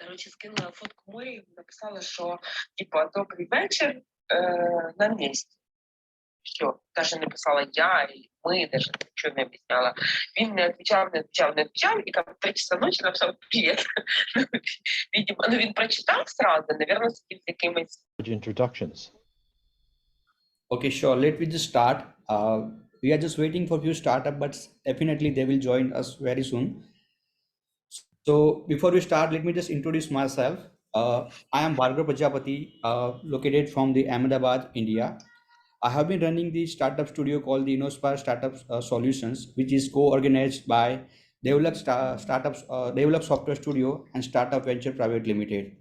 Короче, скинула фотку мою, написала, що типа добрий вечір, на місці. Все, даже не писала я, и мы, даже ничего не объясняла. Він не отвечал, и как в 3 часа ночи написал «Привет». Видимо, він прочитав сразу, наверное, с какими-то introductions. Okay, sure. Let me just start. We are just waiting for a few startups, but definitely they will join us very soon. So before we start, let me just introduce myself. I am Bhargav Prajapati, located from the Ahmedabad, India. I have been running the startup studio called the InnoSpire Startup Solutions, which is co-organized by Develop Software Studio and Startup Venture Private Limited.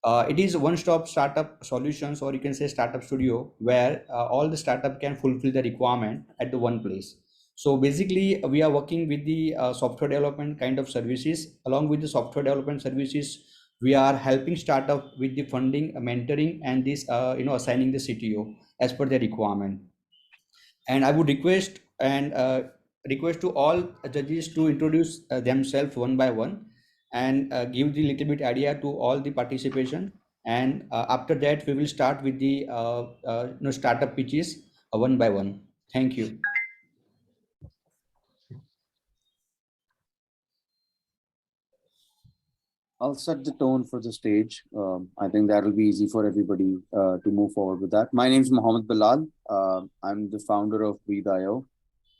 It is a one-stop startup solutions, or you can say startup studio, where all the startup can fulfill the requirement at the one place. So basically, we are working with the software development kind of services. Along with the software development services, we are helping startup with the funding, mentoring, and this assigning the CTO as per their requirement. And I would request to all judges to introduce themselves one by one, and give the little bit idea to all the participation. And after that, we will start with the startup pitches one by one. Thank you. I'll set the tone for the stage. I think that will be easy for everybody to move forward with that. My name is Mohammed Bilal. I'm the founder of Breathe.io.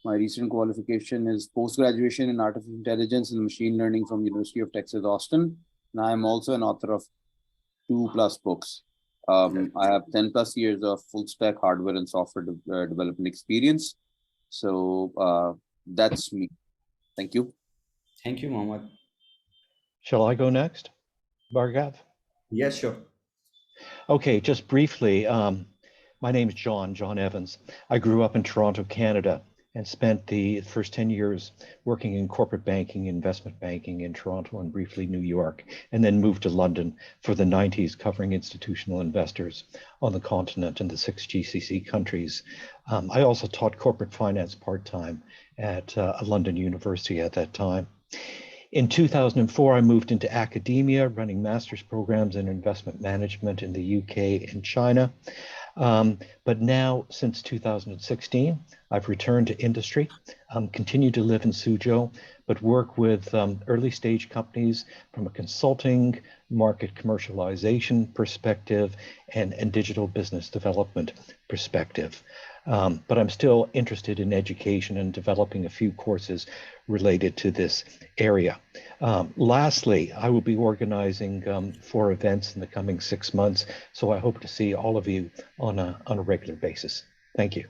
My recent qualification is post-graduation in artificial intelligence and machine learning from University of Texas, Austin. And I'm also an author of 2+ books. I have 10+ years of full stack hardware and software development experience. So that's me. Thank you. Thank you, Mohammed. Shall I go next, Bhargav? Yes, sure. Okay, just briefly, my name is John Evans. I grew up in Toronto, Canada, and spent the first 10 years working in corporate banking, investment banking in Toronto and briefly New York, and then moved to London for the 90s, covering institutional investors on the continent and the 6 GCC countries. I also taught corporate finance part-time at a London university at that time. In 2004, I moved into academia, running master's programs in investment management in the UK and China. But now, since 2016, I've returned to industry, continue to live in Suzhou, but work with early stage companies from a consulting, market commercialization perspective, and digital business development perspective. But I'm still interested in education and developing a few courses related to this area. Lastly, I will be organizing 4 events in the coming 6 months, so I hope to see all of you on a regular basis. Thank you.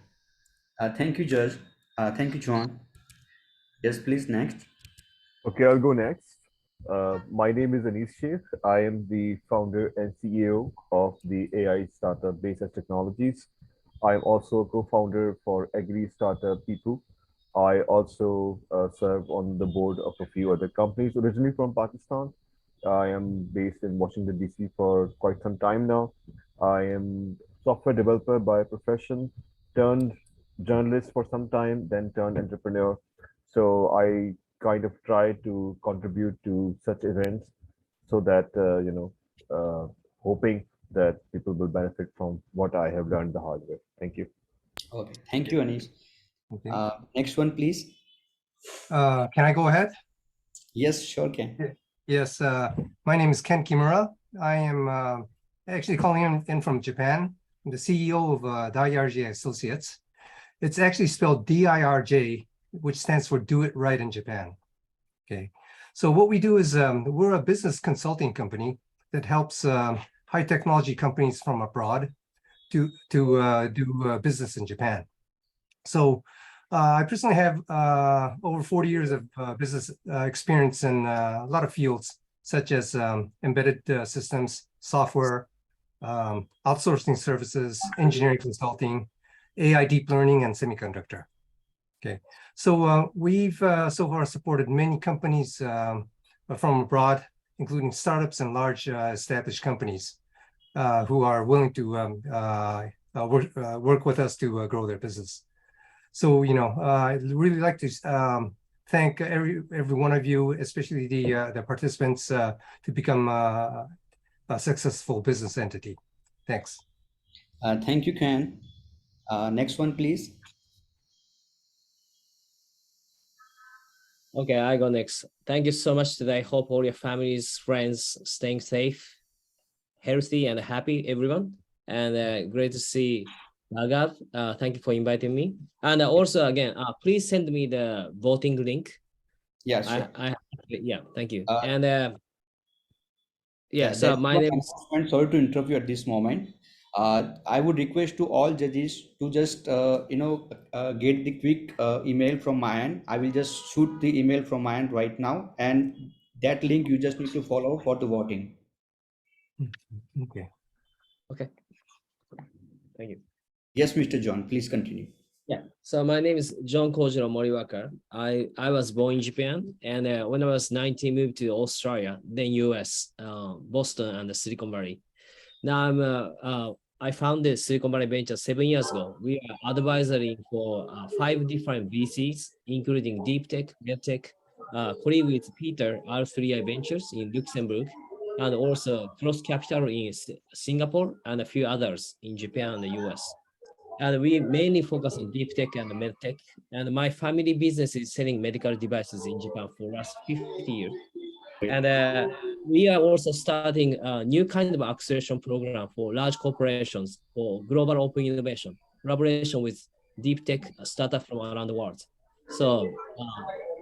Thank you, Judge. Thank you, John. Yes, please, next. Okay, I'll go next. My name is Anis Sheikh. I am the founder and CEO of the AI startup Basis Technologies. I'm also a co-founder for agri startup People. I also serve on the board of a few other companies originally from Pakistan. I am based in Washington, D.C. for quite some time now. I am software developer by profession, turned journalist for some time, then turned entrepreneur. So I kind of try to contribute to such events so that, hoping that people will benefit from what I have learned the hard way. Thank you. Okay, thank you, Anis. Okay. Next one, please. Can I go ahead? Yes, sure can. Yes, my name is Ken Kimura. I am actually calling in from Japan. I'm the CEO of DIRJ Associates. It's actually spelled DIRJ, which stands for Do It Right in Japan. Okay, so what we do is we're a business consulting company that helps high technology companies from abroad to do business in Japan. So I personally have over 40 years of business experience in a lot of fields, such as embedded systems, software, outsourcing services, engineering consulting, AI deep learning, and semiconductor. Okay, so we've so far supported many companies from abroad, including startups and large established companies who are willing to work with us to grow their business. So, I'd really like to thank every one of you, especially the participants, to become a successful business entity. Thanks. Thank you, Ken. Next one, please. Okay, I go next. Thank you so much today. Hope all your families, friends, staying safe, healthy, and happy, everyone. And great to see Bhagat. Thank you for inviting me. And also, again, please send me the voting link. Yeah, sure. Yeah, thank you. Uh, And yeah, so there's my one name is. announcement. Sorry to interrupt you at this moment. I would request to all judges to just get the quick email from my end. I will just shoot the email from my end right now, and that link you just need to follow for the voting. Okay. Okay. Thank you. Yes, Mr. John, please continue. Yeah, so my name is John Kojiro Moriwaka. I was born in Japan, and when I was 19, moved to Australia, then US, Boston, and the Silicon Valley. Now I founded Silicon Valley Venture 7 years ago. We are advisory for 5 different VCs, including deep tech, medtech, colleague with Peter, R3I Ventures in Luxembourg, and also Cross Capital in Singapore, and a few others in Japan and the US. And we mainly focus on deep tech and med tech. And my family business is selling medical devices in Japan for the last 50 years. And we are also starting a new kind of acceleration program for large corporations for global open innovation, collaboration with deep tech startups from around the world. So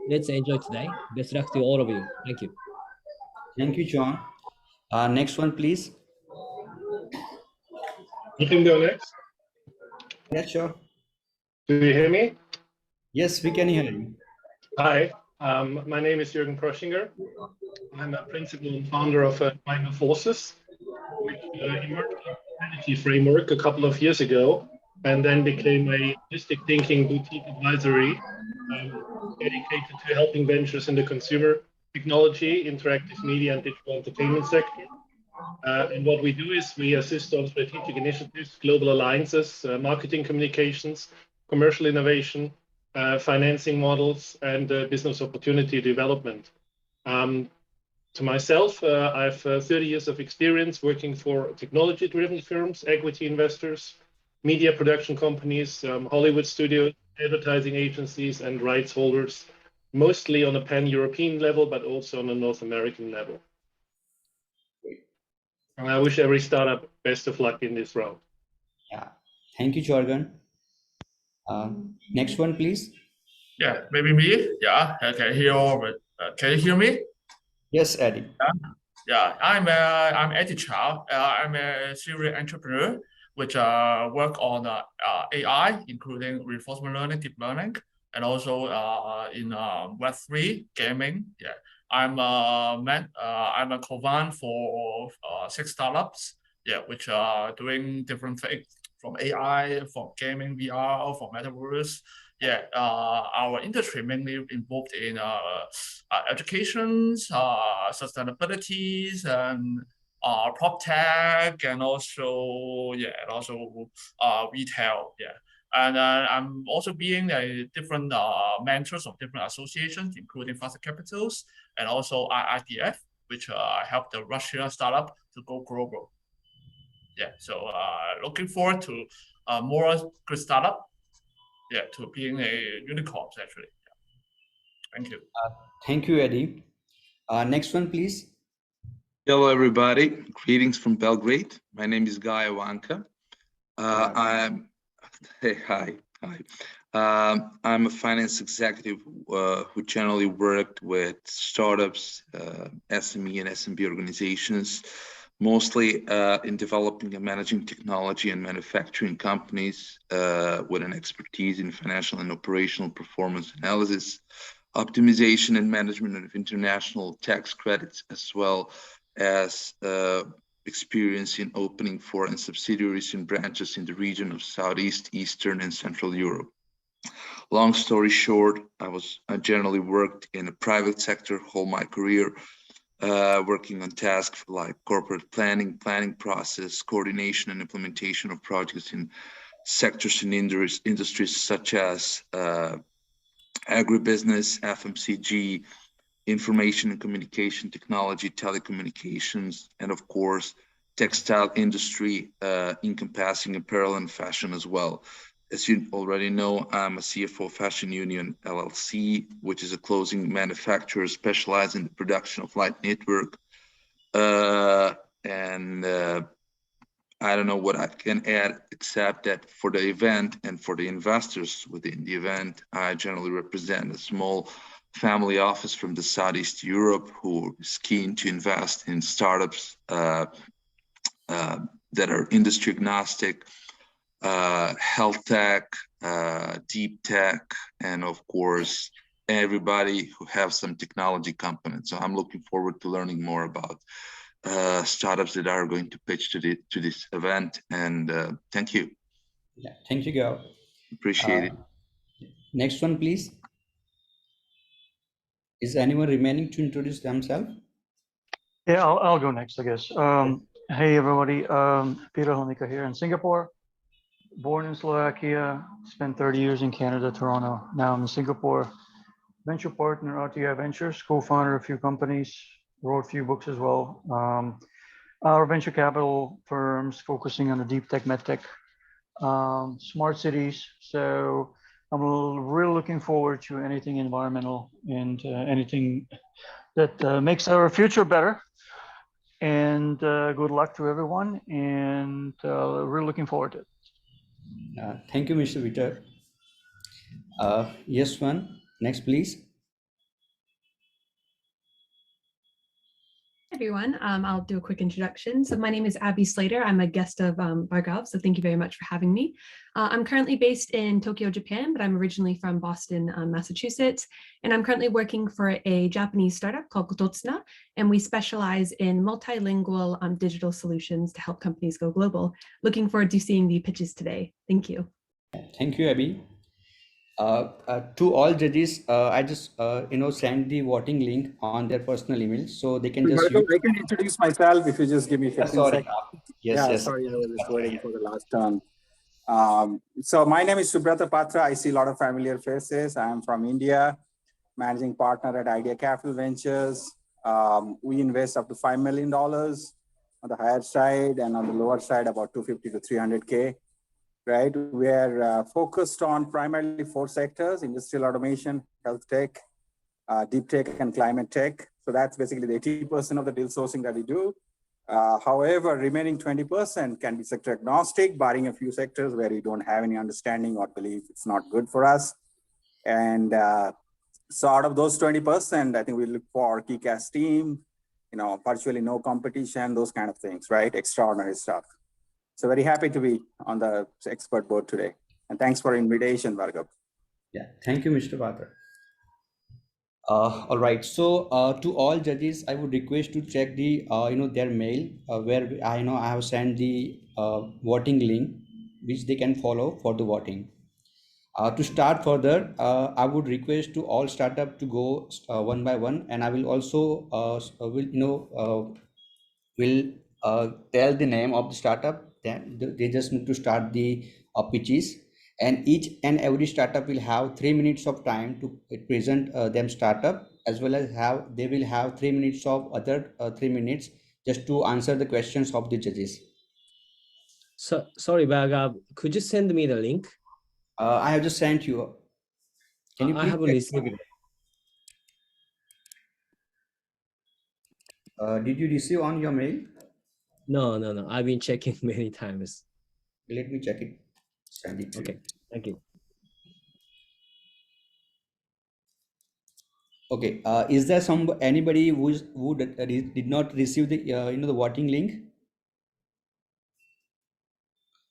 let's enjoy today. Best luck to all of you. Thank you. Thank you, John. Next one, please. You can go next. Yeah, sure. Do you hear me? Yes, we can hear you. Hi, my name is Jurgen Krushinger. I'm a principal and founder of Minor Forces, which emerged as a strategy framework a couple of years ago, and then became a holistic thinking boutique advisory dedicated to helping ventures in the consumer technology, interactive media, and digital entertainment sector. And what we do is we assist on strategic initiatives, global alliances, marketing communications, commercial innovation, financing models, and business opportunity development. To myself, I have 30 years of experience working for technology-driven firms, equity investors, media production companies, Hollywood studios, advertising agencies, and rights holders, mostly on a pan-European level, but also on a North American level. And I wish every startup best of luck in this round. Yeah, thank you, Jorgen. Next one, please. Yeah, maybe me. Yeah, can you hear me? Yes, Eddie. Yeah, I'm Eddie Chao. I'm a serial entrepreneur, which work on AI, including reinforcement learning, deep learning, and also in Web3 gaming. Yeah, I'm a co-founder for 6 startups. Yeah, which are doing different things from AI, from gaming, VR, from metaverse. Yeah, our industry mainly involved in education, sustainability, and prop tech, and also retail. Yeah, and I'm also being a different mentors of different associations, including Faster Capitals and also IDF, which help the Russia startup to go global. Yeah, so looking forward to more good startup. Yeah, to being a unicorn, actually. Yeah. Thank you. Thank you, Eddie. Next one, please. Hello, everybody. Greetings from Belgrade. My name is Guy Ivanka. Hi. I'm a finance executive who generally worked with startups, SME and SMB organizations, mostly in developing and managing technology and manufacturing companies with an expertise in financial and operational performance analysis, optimization and management of international tax credits, as well as experience in opening foreign subsidiaries and branches in the region of Southeast, Eastern, and Central Europe. Long story short, I generally worked in a private sector whole my career, working on tasks like corporate planning process, coordination and implementation of projects in sectors and industries such as agribusiness, FMCG, information and communication technology, telecommunications, and of course, textile industry, encompassing apparel and fashion as well. As you already know, I'm a CFO of Fashion Union LLC, which is a clothing manufacturer specialized in the production of light knitwear. I don't know what I can add, except that for the event and for the investors within the event, I generally represent a small family office from the Southeast Europe who is keen to invest in startups that are industry agnostic, health tech, deep tech, and of course, everybody who have some technology component. So I'm looking forward to learning more about startups that are going to pitch to this event. And thank you. Yeah, thank you, Gao. Appreciate it. Next one, please. Is anyone remaining to introduce themselves? Yeah, I'll go next, I guess. Hey, everybody. Peter Hanika here in Singapore. Born in Slovakia, spent 30 years in Canada, Toronto. Now I'm in Singapore. Venture partner, RTI Ventures, co-founder of a few companies, wrote a few books as well. Our venture capital firms focusing on the deep tech, med tech, smart cities. So I'm really looking forward to anything environmental and anything that makes our future better. And good luck to everyone. And really looking forward to it. Thank you, Mr. Vitor. Yes, one. Next, please. Everyone, I'll do a quick introduction. So my name is Abby Slater. I'm a guest of Bhargav, so thank you very much for having me. I'm currently based in Tokyo, Japan, but I'm originally from Boston, Massachusetts, and I'm currently working for a Japanese startup called Kototsuna, and we specialize in multilingual digital solutions to help companies go global. Looking forward to seeing the pitches today. Thank you. Thank you, Abby. To all judges, I just send the voting link on their personal email, so they can just use. I can introduce myself if you just give me 15 sorry. seconds. Yes. Sorry, I was just waiting for the last turn. So my name is Subrata Patra. I see a lot of familiar faces. I am from India, managing partner at Idea Capital Ventures. We invest up to $5 million on the higher side, and on the lower side, about 250 to 300K. Right, we are focused on primarily 4 sectors: industrial automation, health tech, deep tech, and climate tech. So that's basically the 80% of the deal sourcing that we do. However, remaining 20% can be sector agnostic, barring a few sectors where we don't have any understanding or believe it's not good for us. And so out of those 20%, I think we look for kick-ass team, virtually no competition, those kind of things, right? Extraordinary stuff. So very happy to be on the expert board today. And thanks for invitation, Bhargav. Yeah, thank you, Mr. Patra. All right, so to all judges, I would request to check the their mail where I have sent the voting link, which they can follow for the voting. To start further, I would request to all startup to go one by one, and I will also will tell the name of the startup. Then they just need to start the pitches, and each and every startup will have 3 minutes of time to present them startup, as well as they will have 3 minutes of other 3 minutes just to answer the questions of the judges. So sorry, Bhargav, could you send me the link? I have just sent you. Can you please? I haven't received it. Did you receive on your mail? No. I've been checking many times. Let me check it. Send it to Okay, you. thank you. Okay. Is there anybody who did not receive the the voting link?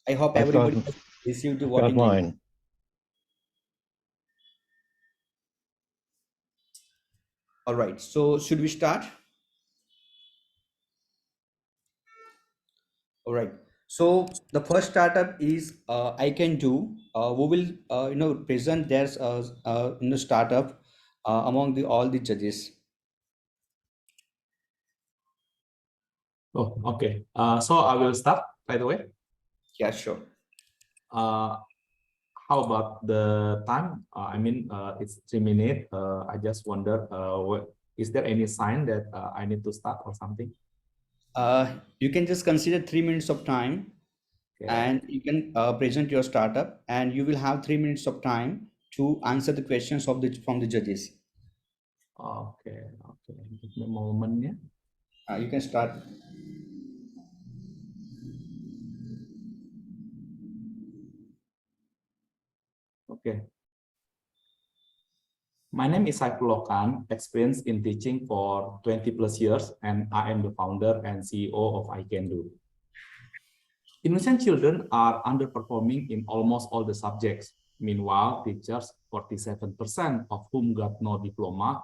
I hope everybody has received the voting link. All right. So should we start? All right. So the first startup is I Can Do. We will present their startup among all the judges. Oh, okay. So I will start right away. Yeah, sure. How about the time? It's 3 minutes. I just wonder, is there any sign that I need to start or something? You can just consider 3 minutes of time, Okay. and you can present your startup, and you will have 3 minutes of time to answer the questions from the judges. Okay. Give me a moment, yeah. You can start. Okay. My name is Saifullah Khan, experienced in teaching for 20 plus years, and I am the founder and CEO of I Can Do. Indonesian children are underperforming in almost all the subjects. Meanwhile, teachers, 47% of whom got no diploma,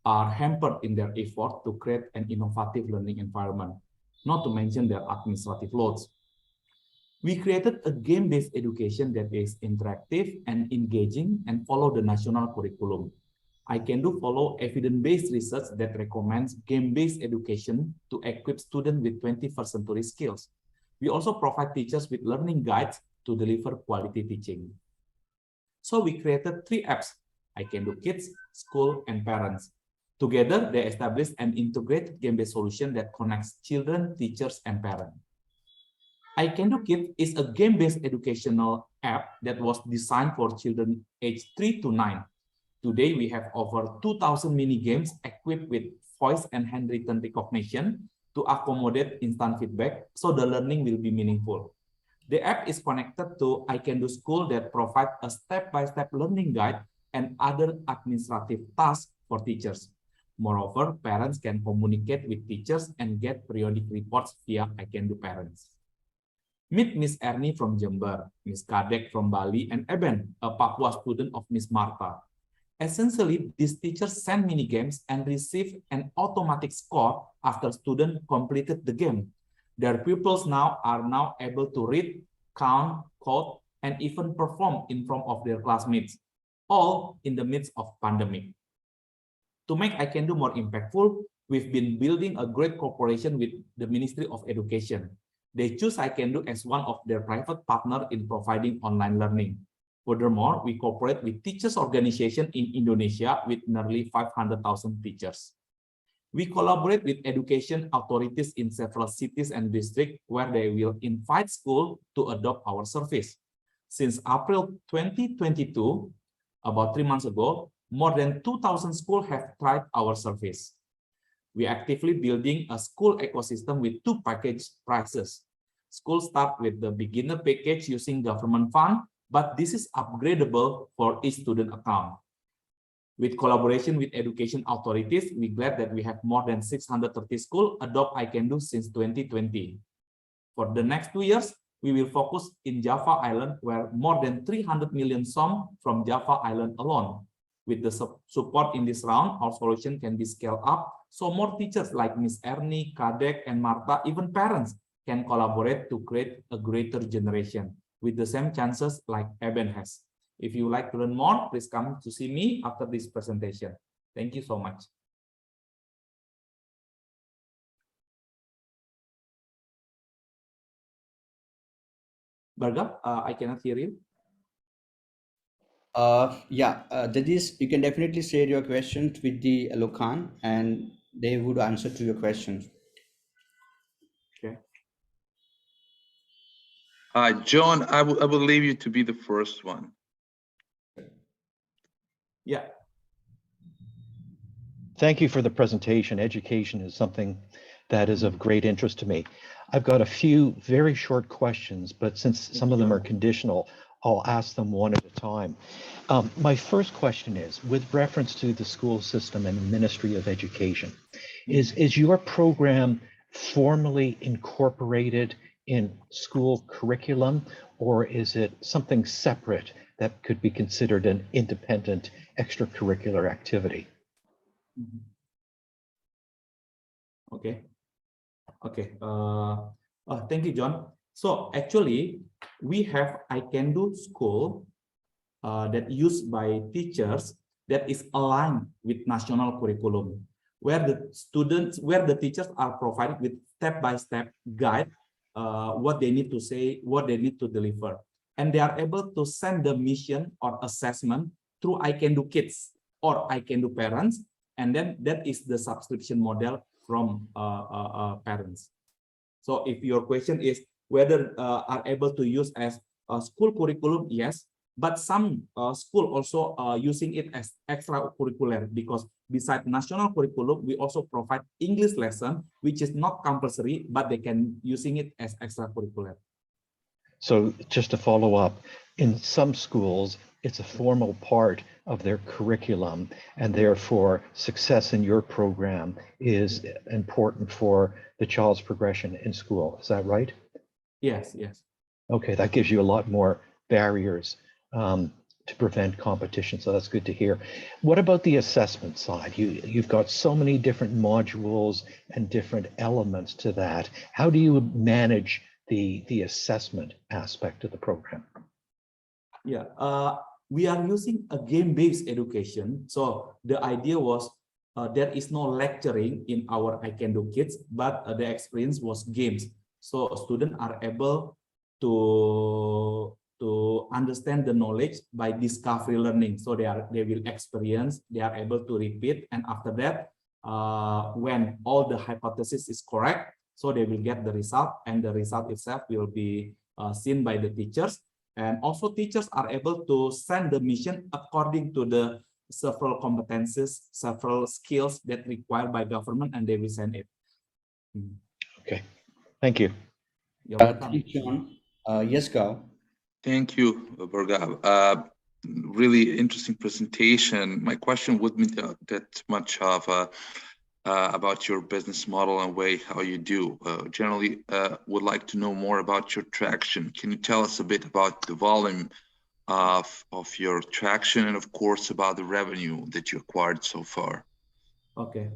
are hampered in their effort to create an innovative learning environment, not to mention their administrative loads. We created a game-based education that is interactive and engaging and follow the national curriculum. I Can Do follow evidence-based research that recommends game-based education to equip students with 21st century skills. We also provide teachers with learning guides to deliver quality teaching. So we created 3 apps, I Can Do Kids, School, and Parents. Together, they established an integrated game-based solution that connects children, teachers, and parents. I Can Do Kids is a game-based educational app that was designed for children aged 3 to 9. Today, we have over 2,000 mini games equipped with voice and handwritten recognition to accommodate instant feedback, so the learning will be meaningful. The app is connected to I Can Do School that provide a step-by-step learning guide and other administrative tasks for teachers. Moreover, parents can communicate with teachers and get periodic reports via I Can Do Parents. Meet Miss Ernie from Jember, Miss Kadek from Bali, and Eben, a Papua student of Miss Martha. Essentially, these teachers send mini games and receive an automatic score after students completed the game. Their pupils are now able to read, count, code, and even perform in front of their classmates, all in the midst of pandemic. To make I Can Do more impactful, we've been building a great cooperation with the Ministry of Education. They choose I Can Do as one of their private partners in providing online learning. Furthermore, we cooperate with teachers' organizations in Indonesia with nearly 500,000 teachers. We collaborate with education authorities in several cities and districts where they will invite schools to adopt our service. Since April 2022, about 3 months ago, more than 2,000 schools have tried our service. We are actively building a school ecosystem with 2 package prices. Schools start with the beginner package using government fund, but this is upgradable for each student account. With collaboration with education authorities, we're glad that we have more than 630 schools adopt I Can Do since 2020. For the next 2 years, we will focus in Java Island, where more than 300 million some from Java Island alone. With the support in this round, our solution can be scaled up, so more teachers like Miss Ernie, Kadek, and Martha, even parents, can collaborate to create a greater generation with the same chances like Eben has. If you would like to learn more, please come to see me after this presentation. Thank you so much. Bhargav, I cannot hear you. Judges, you can definitely share your questions with the Lokan, and they would answer to your questions. Okay. John, I will leave you to be the first one. Yeah. Thank you for the presentation. Education is something that is of great interest to me. I've got a few very short questions, but since some of them are conditional, I'll ask them one at a time. My first question is, with reference to the school system and the Ministry of Education, is your program formally incorporated in school curriculum, or is it something separate that could be considered an independent extracurricular activity? Okay. Thank you, John. So actually, we have I Can Do School that used by teachers that is aligned with national curriculum, where the teachers are provided with step-by-step guide, what they need to say, what they need to deliver. and they are able to send the mission or assessment through I Can Do Kids or I Can Do Parents, and then that is the subscription model from parents. So if your question is whether are able to use as a school curriculum, yes, but some school also using it as extracurricular, because besides national curriculum, we also provide English lesson, which is not compulsory, but they can using it as extracurricular. So just to follow up, in some schools, it's a formal part of their curriculum, and therefore success in your program is important for the child's progression in school. Is that right? Yes, yes. Okay, that gives you a lot more barriers to prevent competition, so that's good to hear. What about the assessment side? You've got so many different modules and different elements to that. How do you manage the assessment aspect of the program? Yeah, we are using a game-based education. So the idea was there is no lecturing in our I Can Do Kids, but the experience was games. So students are able to understand the knowledge by discovery learning. So they will experience, they are able to repeat, and after that, when all the hypothesis is correct, so they will get the result, and the result itself will be seen by the teachers. And also teachers are able to send the mission according to the several competences, several skills that required by government, and they will send it. Okay, thank you. You're welcome. Thanks, John. Yes, Chao. Thank you, Bhargav. Really interesting presentation. My question wouldn't be that much of about your business model and way how you do. Generally, would like to know more about your traction. Can you tell us a bit about the volume of your traction, and of course about the revenue that you acquired so far? Okay.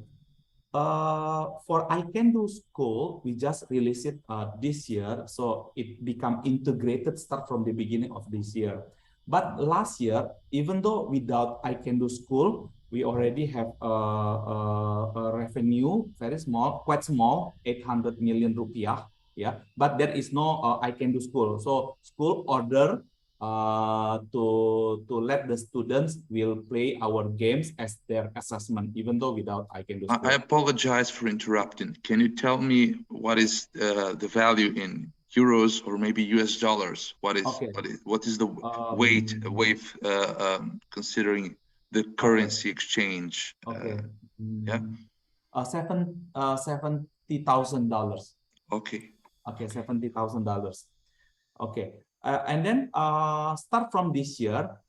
For I Can Do School, we just released it this year, so it become integrated start from the beginning of this year. But last year, even though without I Can Do School, we already have a revenue very small, quite small, 800 million rupiah. Yeah, but there is no I Can Do School. So school order to let the students will play our games as their assessment, even though without I Can Do School. I apologize for interrupting. Can you tell me what is the value in euros or maybe US dollars? What is the wave considering the currency exchange? Okay. Yeah. $70,000. Okay. Okay, $70,000. Okay. And then start from this year,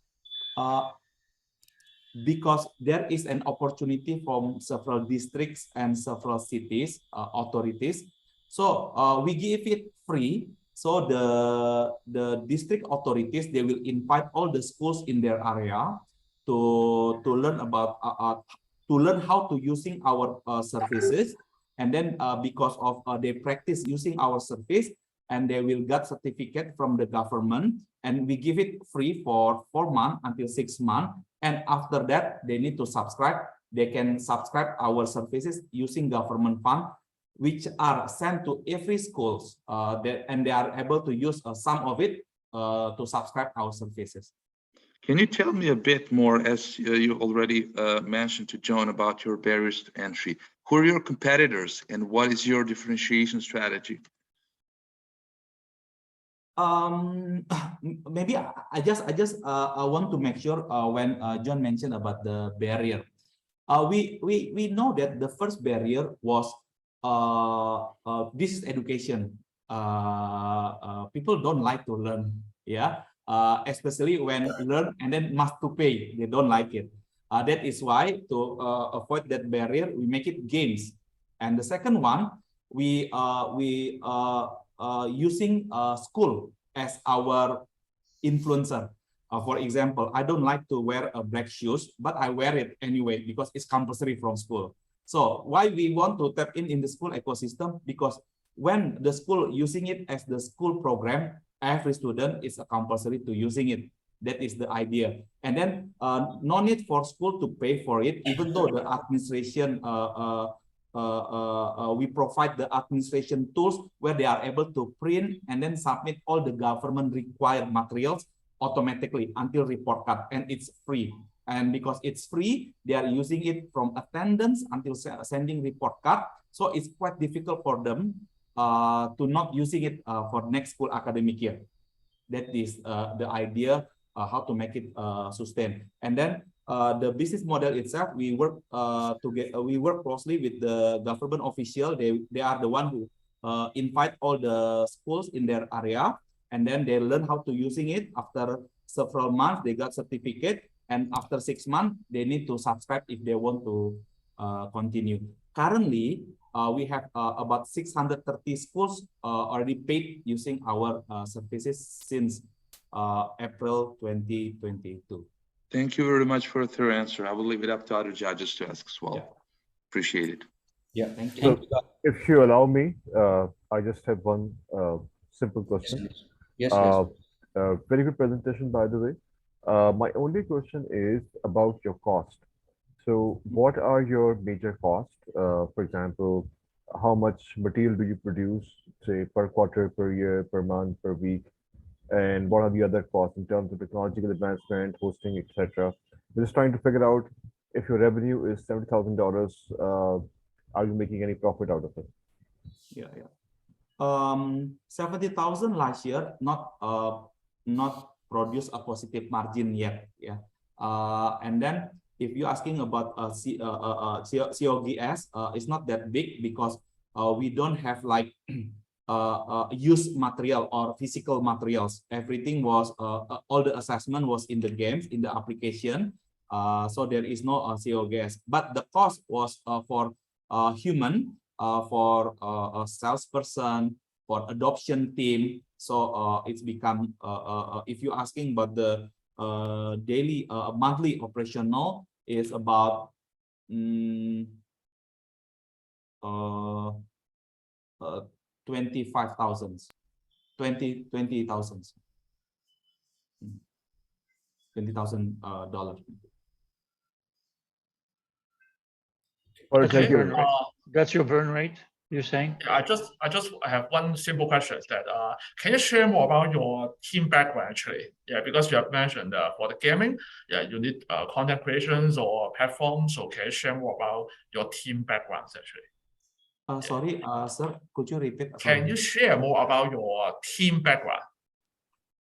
because there is an opportunity from several districts and several cities, authorities. So we give it free. So the district authorities, they will invite all the schools in their area to learn about to learn how to using our services. And then because of they practice using our service, and they will get certificate from the government, and we give it free for 4 months until 6 months. And after that, they need to subscribe. They can subscribe our services using government fund, which are sent to every schools, and they are able to use some of it to subscribe our services. Can you tell me a bit more, as you already mentioned to John, about your barriers to entry? Who are your competitors, and what is your differentiation strategy? Maybe I just want to make sure when John mentioned about the barrier, we know that the first barrier was this is education. People don't like to learn, yeah, especially when learn and then must to pay, they don't like it. That is why to avoid that barrier, we make it games. And the second one, we using school as our influencer. For example, I don't like to wear black shoes, but I wear it anyway because it's compulsory from school. So why we want to tap in the school ecosystem? Because when the school using it as the school program, every student is compulsory to using it. That is the idea. And then no need for school to pay for it, even though the administration we provide the administration tools where they are able to print and then submit all the government required materials automatically until report card, and it's free. And because it's free, they are using it from attendance until sending report card. So it's quite difficult for them to not using it for next school academic year. That is the idea how to make it sustain. And then the business model itself, we work we work closely with the government official. They are the one who invite all the schools in their area, and then they learn how to using it. After several months, they got certificate, and after 6 months, they need to subscribe if they want to continue. Currently, we have about 630 schools already paid using our services since April 2022. Thank you very much for a thorough answer. I will leave it up to other judges to ask as well. Yeah. Appreciate it. Yeah, thank you. So, if you allow me, I just have one simple question. Yes, Very good presentation, by the way. My only question is about your cost. So what are your major costs? For example, how much material do you produce, say, per quarter, per year, per month, per week? And what are the other costs in terms of technological advancement, hosting, etc.? We're just trying to figure out if your revenue is $70,000, are you making any profit out of it? Yeah. 70,000 last year, not produce a positive margin yet. Yeah. And then if you're asking about COGS, it's not that big because we don't have like used material or physical materials. Everything was all the assessment was in the games, in the application. So there is no COGS, but the cost was for human, for a salesperson, for adoption team. So it's become if you're asking about the daily monthly operational is about 25,000, $20,000. Okay. That's your burn rate, you're saying? Yeah, I just have one simple question that can you share more about your team background actually? Yeah, because you have mentioned for the gaming, yeah, you need content creations or platforms. So can you share more about your team backgrounds actually? Sorry, sir, could you repeat? Can you share more about your team background?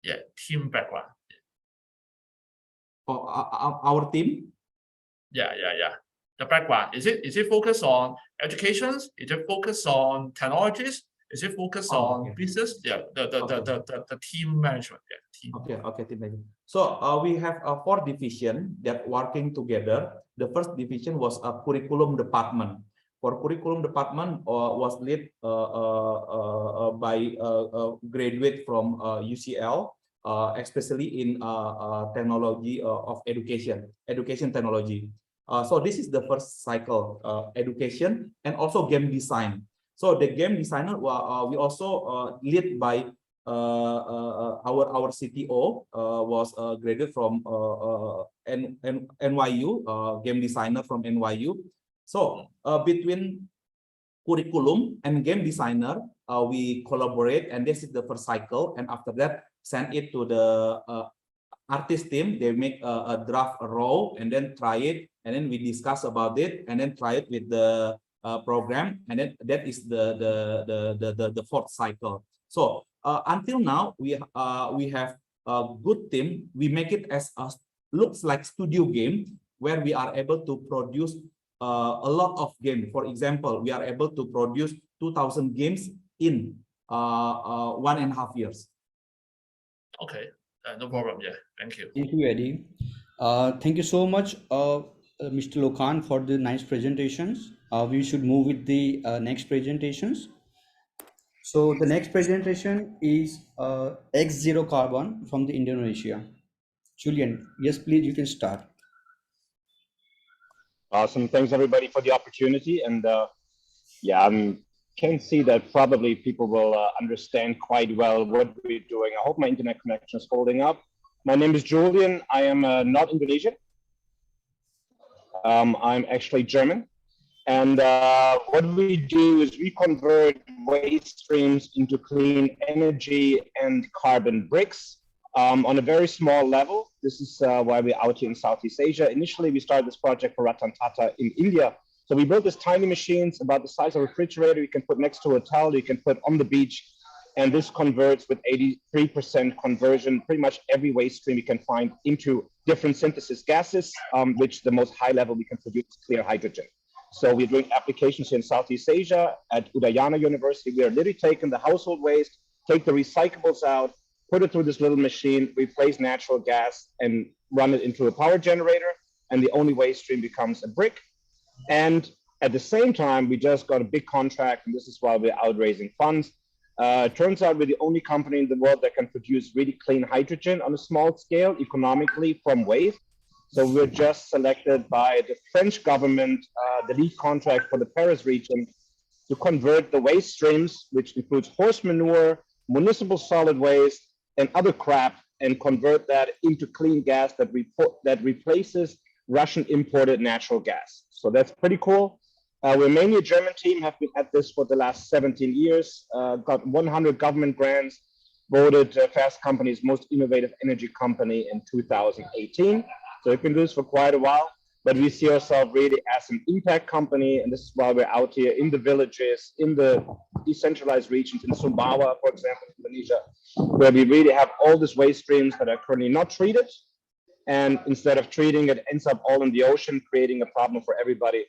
Yeah, team background. For our team? Yeah. The background, is it focused on education? Is it focused on technologies? Is it focused on business? Yeah, the team management. Yeah, team. Okay, team management. So we have 4 divisions that working together. The first division was a curriculum department. For curriculum department was led by graduate from UCL, especially in technology of education technology. So this is the first cycle, education and also game design. So the game designer we also led by our CTO was graduated from NYU, game designer from NYU. So between curriculum and game designer, we collaborate, and this is the first cycle. And after that, send it to the artist team. They make a draft raw and then try it, and then we discuss about it, and then try it with the program, and then that is the fourth cycle. So until now, we have a good team. We make it as a looks like studio game where we are able to produce a lot of games. For example, we are able to produce 2,000 games in 1.5 years. Okay, no problem. Yeah, thank you. Thank you, Eddie. Thank you so much, Mr. Lokan, for the nice presentations. We should move with the next presentations. So the next presentation is X0 Carbon from the Indonesia. Julian, yes, please, you can start. Awesome. Thanks everybody for the opportunity. And yeah, can see that probably people will understand quite well what we're doing. I hope my internet connection is holding up. My name is Julian. I am not Indonesian. I'm actually German. And what we do is we convert waste streams into clean energy and carbon bricks on a very small level. This is why we're out here in Southeast Asia. Initially, we started this project for Ratan Tata in India. So we built these tiny machines about the size of a refrigerator. You can put next to a towel, you can put on the beach. And this converts with 83% conversion, pretty much every waste stream you can find into different synthesis gases, which the most high level we can produce is clear hydrogen. So we're doing applications here in Southeast Asia at Udayana University. We are literally taking the household waste, take the recyclables out, put it through this little machine, replace natural gas and run it into a power generator. And the only waste stream becomes a brick. And at the same time, we just got a big contract, and this is why we're out raising funds. Turns out we're the only company in the world that can produce really clean hydrogen on a small scale economically from waste. So we're just selected by the French government, the lead contract for the Paris region, to convert the waste streams, which includes horse manure, municipal solid waste, and other crap, and convert that into clean gas that replaces Russian imported natural gas. So that's pretty cool. We're mainly a German team, have been at this for the last 17 years, got 100 government grants, voted Fast Company's most innovative energy company in 2018. So we've been doing this for quite a while, but we see ourselves really as an impact company. And this is why we're out here in the villages, in the decentralized regions, in Sumbawa, for example, Indonesia, where we really have all these waste streams that are currently not treated. And instead of treating it, ends up all in the ocean, creating a problem for everybody.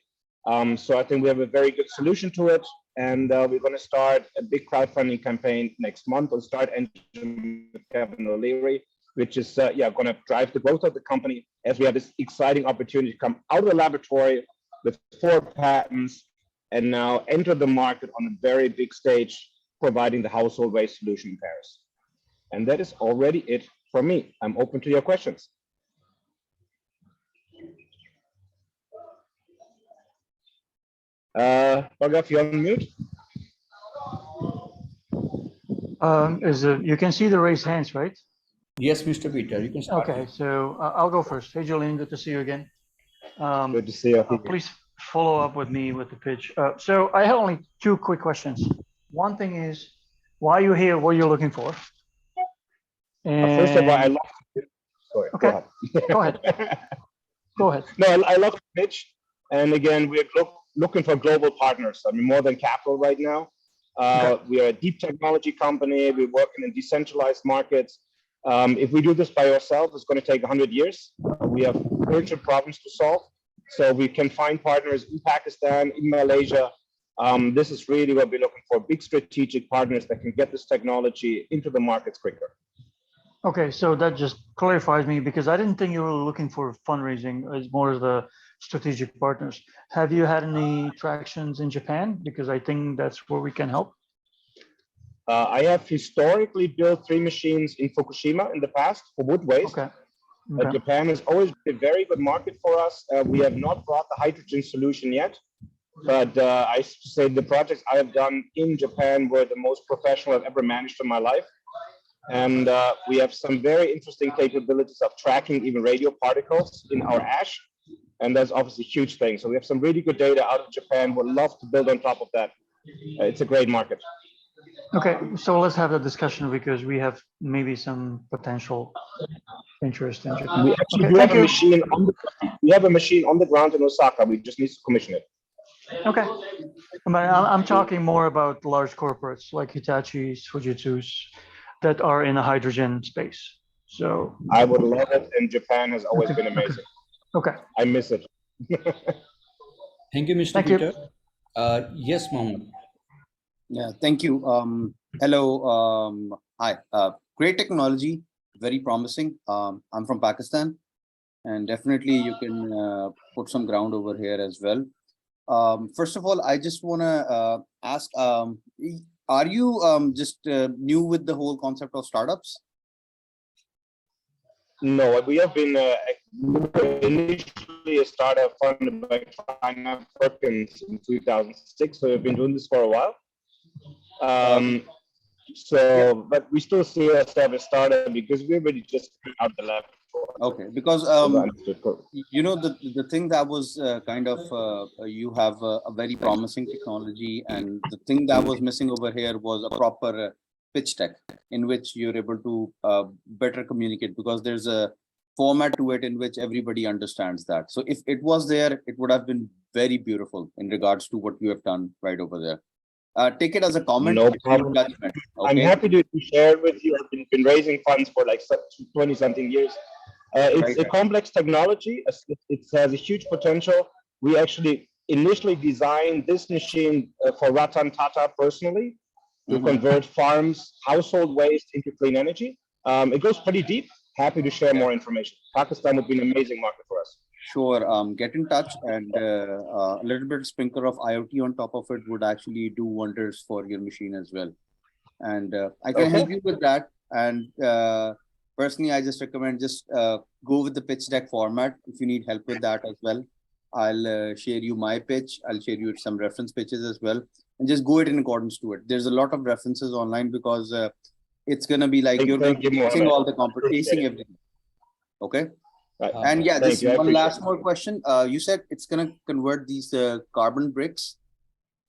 So I think we have a very good solution to it. And we're going to start a big crowdfunding campaign next month. We'll start engine with Kevin O'Leary, which is going to drive the growth of the company as we have this exciting opportunity to come out of the laboratory with 4 patents and now enter the market on a very big stage, providing the household waste solution in Paris. And that is already it for me. I'm open to your questions. Bhargav, you're on mute. You can see the raised hands, right? Yes, Mr. Peter, you can start. Okay, so I'll go first. Hey, Jolene, good to see you again. Good to see you. Please follow up with me with the pitch. So I have only 2 quick questions. One thing is, why are you here? What are you looking for? And First of all, I love the pitch. Sorry, okay, go ahead. Go ahead. No, I love the pitch. And again, we're looking for global partners. I mean, more than capital right now. We are a deep technology company. We're working in decentralized markets. If we do this by ourselves, it's going to take 100 years. We have urgent problems to solve. So we can find partners in Pakistan, in Malaysia. This is really what we're looking for, big strategic partners that can get this technology into the markets quicker. Okay, so that just clarifies me, because I didn't think you were looking for fundraising. It's more of the strategic partners. Have you had any tractions in Japan? Because I think that's where we can help. I have historically built 3 machines in Fukushima in the past for wood waste. Okay. Japan has always been a very good market for us. We have not brought the hydrogen solution yet, but I say the projects I have done in Japan were the most professional I've ever managed in my life. And we have some very interesting capabilities of tracking even radio particles in our ash. And that's obviously a huge thing. So we have some really good data out of Japan. Would love to build on top of that. It's a great market. Okay, so let's have a discussion, because we have maybe some potential interest in Japan. We actually do have a machine on the ground in Osaka. We just need to commission it. Okay, I'm talking more about large corporates like Hitachi's, Fujitsu's, that are in the hydrogen space. So I would love it, and Japan has always been amazing. Okay, I miss it. Thank you, Mr. Peter. Yes, Mohammed. Yeah, thank you. Hello. Hi. Great technology, very promising. I'm from Pakistan, and definitely you can put some ground over here as well. First of all, I just want to ask, are you just new with the whole concept of startups? No, we have been initially a startup funded by China Perkins in 2006. So we've been doing this for a while. So, but we still see ourselves as startup because we're really just out the lab. Okay, because you know the thing that was you have a very promising technology, and the thing that was missing over here was a proper pitch deck in which you're able to better communicate, because there's a format to it in which everybody understands that. So if it was there, it would have been very beautiful in regards to what you have done right over there. Take it as a comment. No problem. Judgment, okay? I'm happy to share with you. I've been raising funds for like 20 something years. It's a complex technology. It has a huge potential. We actually initially designed this machine for Ratan Tata personally to convert farms' household waste into clean energy. It goes pretty deep. Happy to share more information. Pakistan would be an amazing market for us. Sure, get in touch, and a little bit sprinkler of IoT on top of it would actually do wonders for your machine as well. And I can help you with that. And personally, I just recommend just go with the pitch deck format. If you need help with that as well, I'll share you my pitch. I'll share you some reference pitches as well, and just go it in accordance to it. There's a lot of references online because it's gonna be like you're acing all the acing everything. Okay. Right. And yeah, just one last more question. You said it's gonna convert these carbon bricks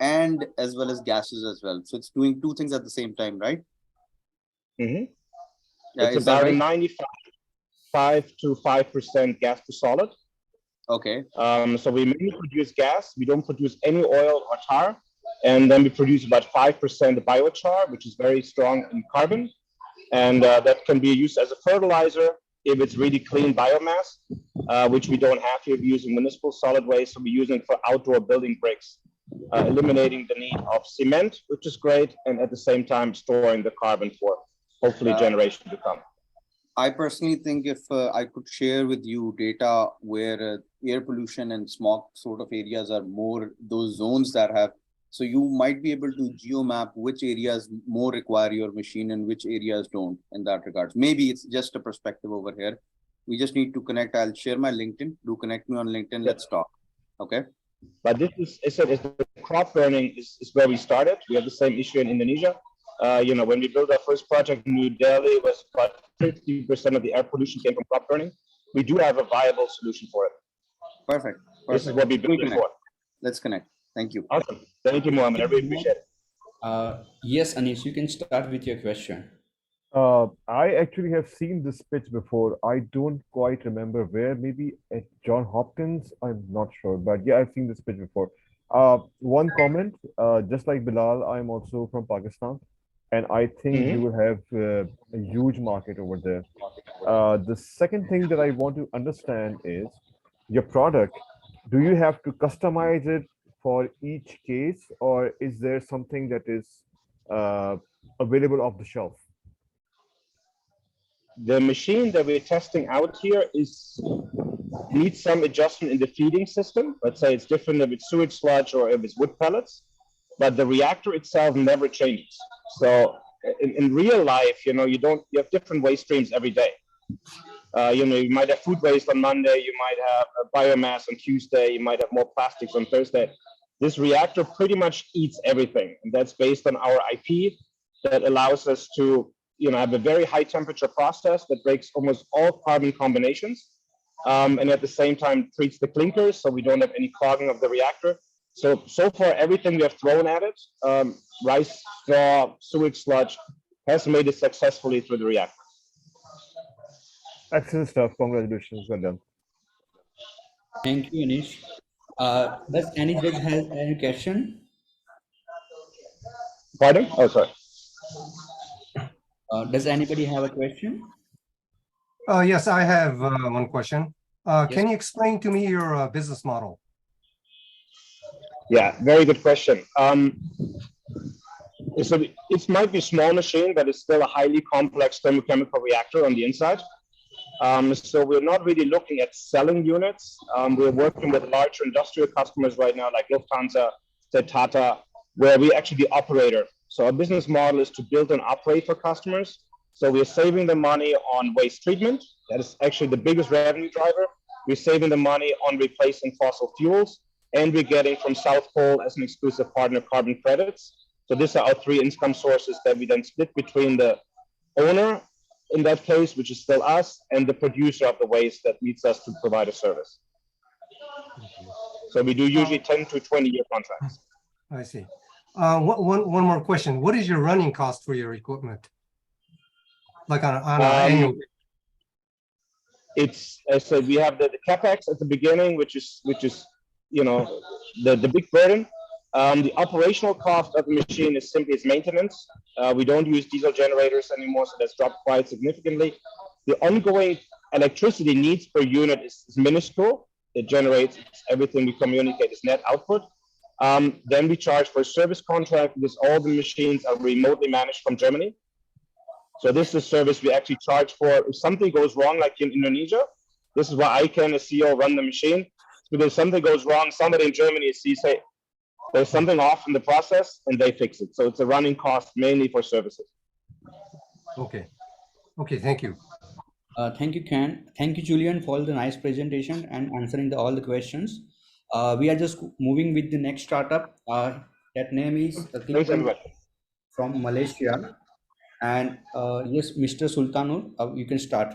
and as well as gases as well. So it's doing two things at the same time, right? Mm-hmm. Yeah, it's about 95 to 5% gas to solid. Okay. So we mainly produce gas. We don't produce any oil or tar. And then we produce about 5% biochar, which is very strong in carbon. And that can be used as a fertilizer if it's really clean biomass, which we don't have here. We're using municipal solid waste. So we're using it for outdoor building bricks, eliminating the need of cement, which is great. And at the same time, storing the carbon for hopefully generations to come. I personally think if I could share with you data where air pollution and smog sort of areas are more those zones that have, so you might be able to geomap which areas more require your machine and which areas don't in that regards. Maybe it's just a perspective over here. We just need to connect. I'll share my LinkedIn. Do connect me on LinkedIn. Let's talk. Okay. But this is, I said, the crop burning is where we started. We have the same issue in Indonesia. You know, when we built our first project in New Delhi, it was about 50% of the air pollution came from crop burning. We do have a viable solution for it. Perfect. This is what we built it for. Let's connect. Thank you. Awesome. Thank you, Mohammed. I really appreciate it. Yes, Anish, you can start with your question. I actually have seen this pitch before. I don't quite remember where, maybe at John Hopkins. I'm not sure, but yeah, I've seen this pitch before. One comment, just like Bilal, I'm also from Pakistan, and I think you will have a huge market over there. The second thing that I want to understand is your product. Do you have to customize it for each case, or is there something that is available off the shelf? The machine that we're testing out here needs some adjustment in the feeding system. Let's say it's different if it's sewage sludge or if it's wood pellets, but the reactor itself never changes. So in real life, you know, you have different waste streams every day. You know, you might have food waste on Monday, you might have biomass on Tuesday, you might have more plastics on Thursday. This reactor pretty much eats everything. And that's based on our IP that allows us to, you know, have a very high temperature process that breaks almost all carbon combinations. And at the same time treats the clinkers so we don't have any clogging of the reactor. So far, everything we have thrown at it, rice, straw, sewage sludge, has made it successfully through the reactor. Excellent stuff. Congratulations. Well done. Thank you, Anish. Does any judge have any question? Pardon? Oh, sorry. Does anybody have a question? Yes, I have one question. Can you explain to me your business model? Yeah, very good question. So it might be a small machine, but it's still a highly complex thermochemical reactor on the inside. So we're not really looking at selling units. We're working with larger industrial customers right now, like Lufthansa, Tata, where we're actually the operator. So our business model is to build and operate for customers. So we're saving the money on waste treatment. That is actually the biggest revenue driver. We're saving the money on replacing fossil fuels, and we're getting from South Pole as an exclusive partner carbon credits. So these are our three income sources that we then split between the owner, in that case, which is still us, and the producer of the waste that needs us to provide a service. So we do usually 10 to 20-year contracts. I see. One more question. What is your running cost for your equipment? Like on an annual? It's, as I said, we have the capex at the beginning, which is you know, the big burden. The operational cost of the machine is simply its maintenance. We don't use diesel generators anymore, so that's dropped quite significantly. The ongoing electricity needs per unit is minuscule. It generates everything we communicate as net output. Then we charge for a service contract because all the machines are remotely managed from Germany. So this is a service we actually charge for. If something goes wrong, like in Indonesia, this is why I can, as CEO, run the machine. Because if something goes wrong, somebody in Germany sees, hey, there's something off in the process, and they fix it. So it's a running cost mainly for services. Okay. Okay, thank you. Thank you, Ken. Thank you, Julian, for all the nice presentation and answering all the questions. We are just moving with the next startup. That name is from Malaysia. And yes, Mr. Sultanur, you can start.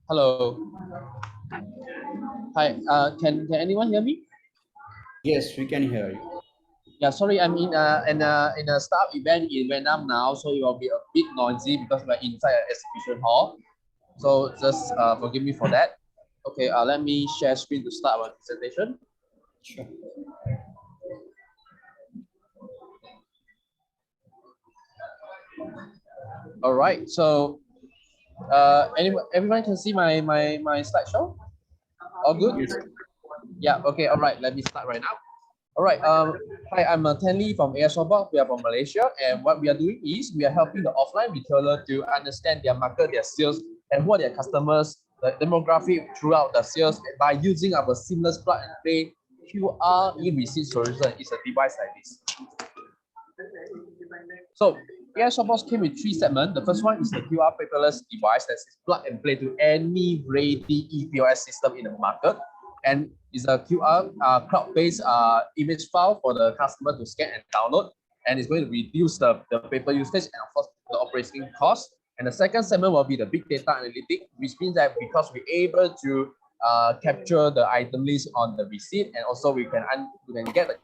Hello. Hi. Can anyone hear me? Yes, we can hear you. Yeah. Sorry, I'm in a staff event in Vietnam now, so it will be a bit noisy because we're inside an exhibition hall. So just forgive me for that. Okay. Let me share screen to start our presentation. Sure. All right. So everyone can see my slideshow? All good? Yes. Yeah, okay, all right, let me start right now. All right, hi, I'm Tenley from Asl Box. We are from Malaysia, and what we are doing is we are helping the offline retailer to understand their market, their sales, and who are their customers, the demographic throughout the sales by using our seamless plug and play QR e-receipt solution. It's a device like this. So Asl Box came with three segments. The first one is the QR paperless device that's plug and play to any ready e-POS system in the market, and it's a QR cloud-based image file for the customer to scan and download, and it's going to reduce the paper usage and of course the operating cost. And the second segment will be the big data analytics, which means that because we're able to capture the item list on the receipt, and also we can get the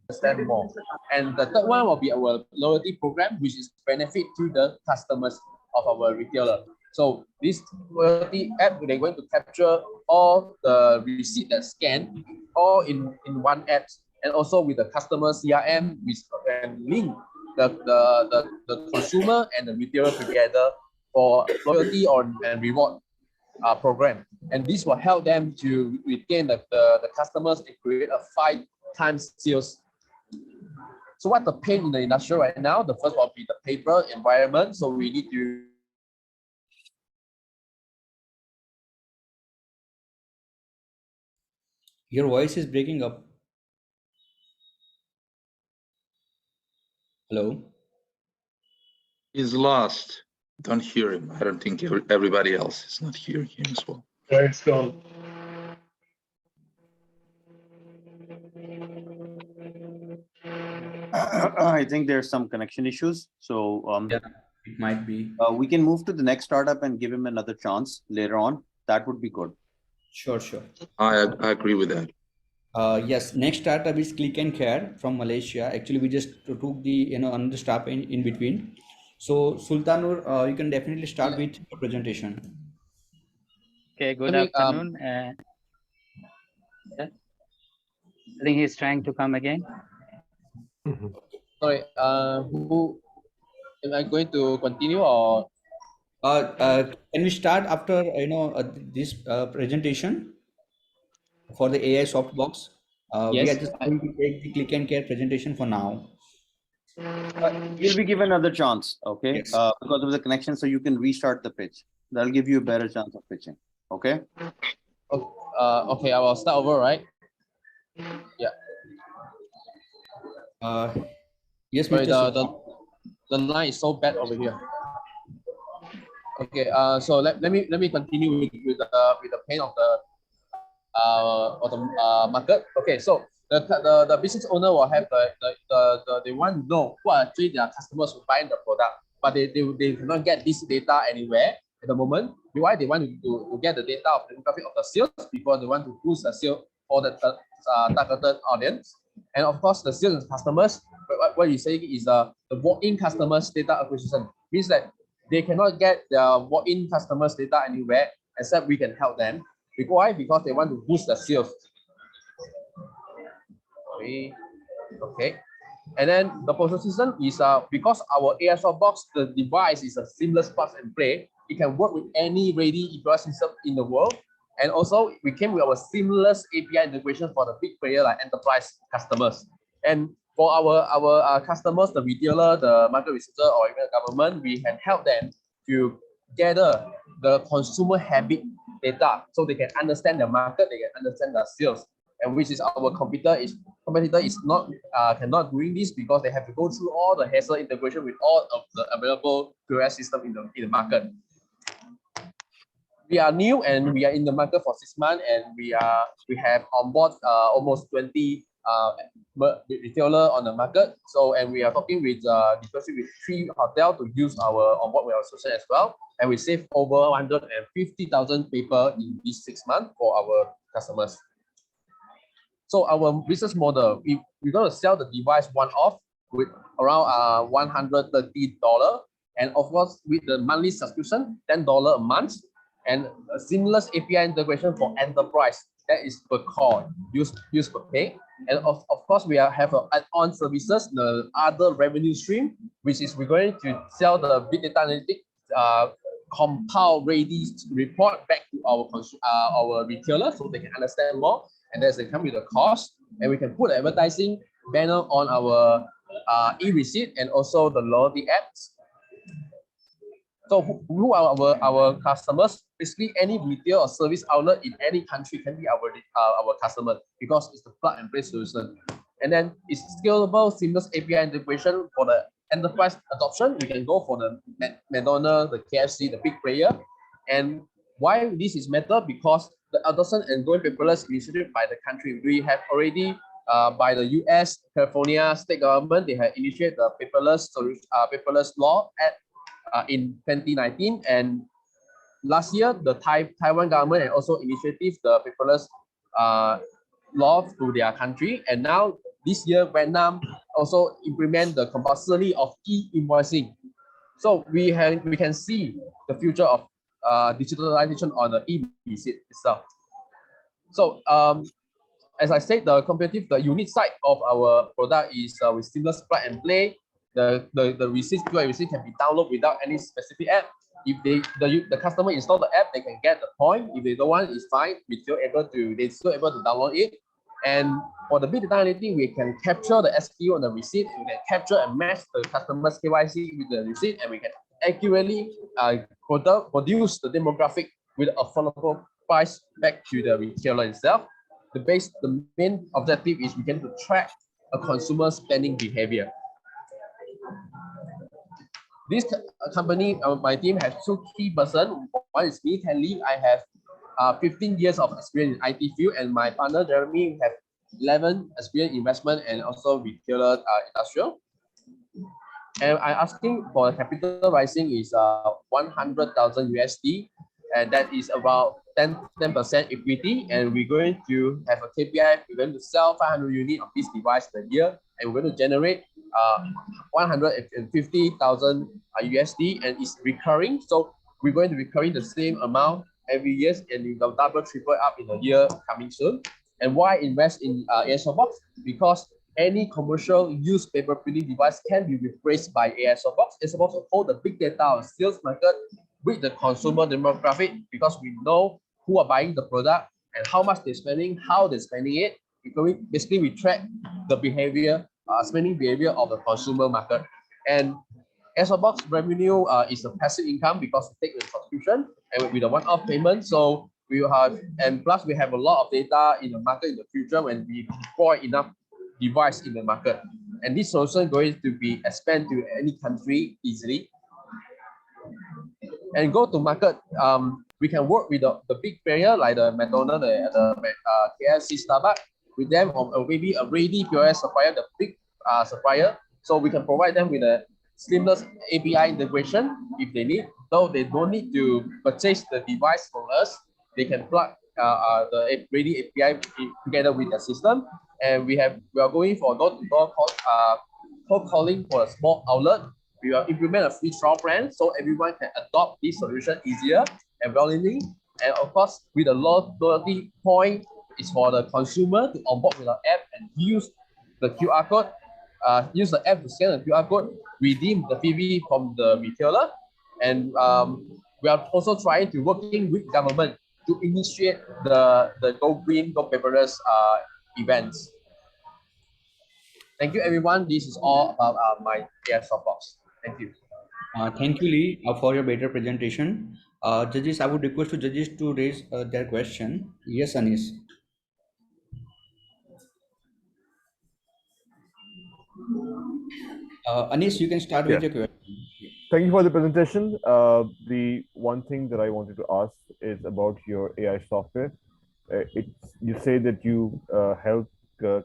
understand more. And the third one will be our loyalty program, which is benefit to the customers of our retailer. So this loyalty app, they're going to capture all the receipt that scan all in one app, and also with the customer CRM, which can link the consumer and the retailer together for loyalty and reward program. And this will help them to retain the customers and create a 5 times sales. So what's the pain in the industry right now? The first will be the paper environment. So we need to Your voice is breaking up. Hello? He's lost. Don't hear him. I don't think everybody else is not hearing him as well. There it's gone. I think there's some connection issues. So yeah, it might be. We can move to the next startup and give him another chance later on. That would be good. Sure, sure. I agree with that. Yes, next startup is Click and Care from Malaysia. Actually, we just took the another stop in between. So Sultanur, you can definitely start with your presentation. Okay, good afternoon. Yeah. I think he's trying to come again. sorry, who am I going to continue or can we start after this presentation for the AI softbox? Yes, we are just going to take the Click and Care presentation for now. You'll be given another chance, okay? Yes. Because of the connection, so you can restart the pitch. That'll give you a better chance of pitching, okay? Okay, I will start over, right? Yeah. Yes, sorry, Mr. the line is so bad over here. Okay, so let me continue with the pain of the market. Okay, so the business owner will have they want to know who are actually their customers who buying the product, but they cannot get this data anywhere at the moment. Why they want to get the data of the demographic of the sales before they want to boost the sale for the targeted audience. And of course, the sales customers, what you say is the walk-in customers data acquisition, means that they cannot get their walk-in customers data anywhere except we can help them. Why? Because they want to boost the sales. Okay. And then the post system is because our Asl Box, the device is a seamless plug and play. It can work with any ready e-commerce system in the world. And also we came with our seamless API integration for the big player like enterprise customers. And for our customers, the retailer, the market researcher, or even the government, we can help them to gather the consumer habit data so they can understand the market, they can understand the sales. And which is our competitor is not cannot doing this because they have to go through all the hassle integration with all of the available QoS system in the market. We are new and we are in the market for 6 months, and we have on board almost 20 retailer on the market. So, and we are talking with discussing with 3 hotels to use our onboard with our solution as well. And we save over 150,000 paper in these 6 months for our customers. So our business model, we're going to sell the device one-off with around $130, and of course with the monthly subscription, $10 a month, and a seamless API integration for enterprise that is per call, use per pay. And of course we have add-on services, the other revenue stream, which is we're going to sell the big data analytics compile ready report back to our retailer so they can understand more. And there's they come with a cost, and we can put advertising banner on our e-receipt and also the loyalty apps. So who are our customers? Basically, any retail or service outlet in any country can be our customer because it's the plug and play solution. And then it's scalable, seamless API integration for the enterprise adoption. We can go for the McDonald's, the KFC, the big player. And why this is matter? Because the adoption and going paperless initiative by the country. We have already by the US, California state government, they have initiated the paperless law in 2019, and last year the Taiwan government also initiated the paperless law to their country, and now this year Vietnam also implement the compulsory of e-invoicing. So we can see the future of digitalization on the e-receipt itself. So as I said, the unique side of our product is with seamless plug and play. The receipt QR receipt can be downloaded without any specific app. If the customer install the app, they can get the point. If they don't want, it's fine. They're still able to download it. And for the big data analytics, we can capture the SKU on the receipt. We can capture and match the customer's KYC with the receipt, and we can accurately produce the demographic with affordable price back to the retailer itself. The main objective is we can track a consumer spending behavior. This company, my team has 2 key persons. One is me, Ken Lee. I have 15 years of experience in IT field, and my partner Jeremy have 11 experience in investment and also retailer industrial. And I'm asking for capital rising is 100,000 USD, and that is about 10% equity. And we're going to have a KPI. We're going to sell 500 units of this device per year, and we're going to generate 150,000 USD, and it's recurring. So we're going to be recurring the same amount every year, and we will double, triple up in a year coming soon. And why invest in Asl Box? Because any commercial use paper printing device can be replaced by Asl Box. Asl Box will hold the big data on sales market with the consumer demographic, because we know who are buying the product and how much they're spending, how they're spending it. Basically, we track the behavior, spending behavior of the consumer market. And Asl Box revenue is a passive income because we take the subscription and with a one-off payment. So we will have, and plus we have a lot of data in the market in the future when we deploy enough device in the market. And this solution is going to be expanded to any country easily. And go to market, we can work with the big player like the McDonald's, the KFC, Starbucks, with them, or maybe a ready POS supplier, the big supplier. So we can provide them with a seamless API integration if they need. So they don't need to purchase the device from us. They can plug the ready API together with the system. And we are going for door-to-door cold calling for a small outlet. We will implement a free trial plan so everyone can adopt this solution easier and willingly. And of course, with the loyalty point, is for the consumer to onboard with our app and use the QR code, use the app to scan the QR code, redeem the PV from the retailer. And we are also trying to working with government to initiate the Go Green, Go Paperless events. Thank you, everyone. This is all about my Asl Box. Thank you. Thank you, Lee, for your better presentation. Judges, I would request the judges to raise their question. Yes, Anis. Anis, you can start with your question. Thank you for the presentation. The one thing that I wanted to ask is about your AI software. You say that you help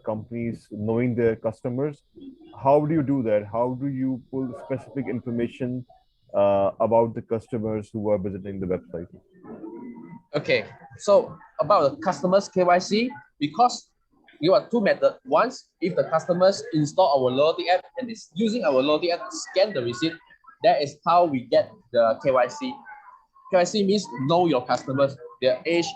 companies knowing their customers. How do you do that? How do you pull specific information about the customers who are visiting the website? Okay, so about the customers KYC, because you have two methods. Once, if the customers install our loyalty app and is using our loyalty app to scan the receipt, that is how we get the KYC. KYC means know your customers, their age,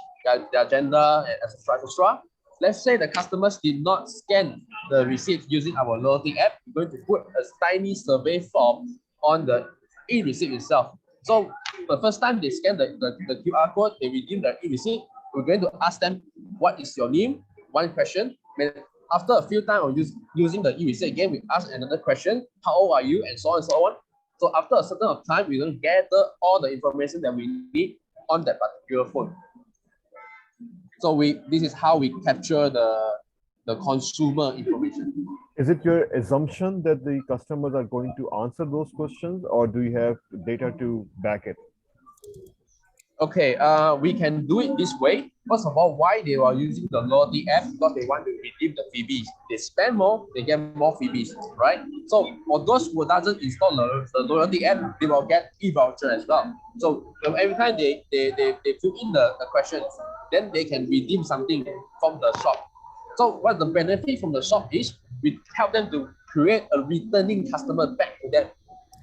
their gender, and etc. etc. Let's say the customers did not scan the receipt using our loyalty app. We're going to put a tiny survey form on the e-receipt itself. So the first time they scan the QR code, they redeem the e-receipt, we're going to ask them, what is your name? One question. After a few times of using the e-receipt again, we ask another question, how old are you, and so on and so on. So after a certain of time, we're going to gather all the information that we need on that particular phone. So this is how we capture the consumer information. Is it your assumption that the customers are going to answer those questions, or do you have data to back it? Okay, we can do it this way. First of all, why they are using the loyalty app? Because they want to redeem the freebies. They spend more, they get more freebies, right? So for those who doesn't install the loyalty app, they will get e-voucher as well. So every time they fill in the questions, then they can redeem something from the shop. So what the benefit from the shop is, we help them to create a returning customer back to them.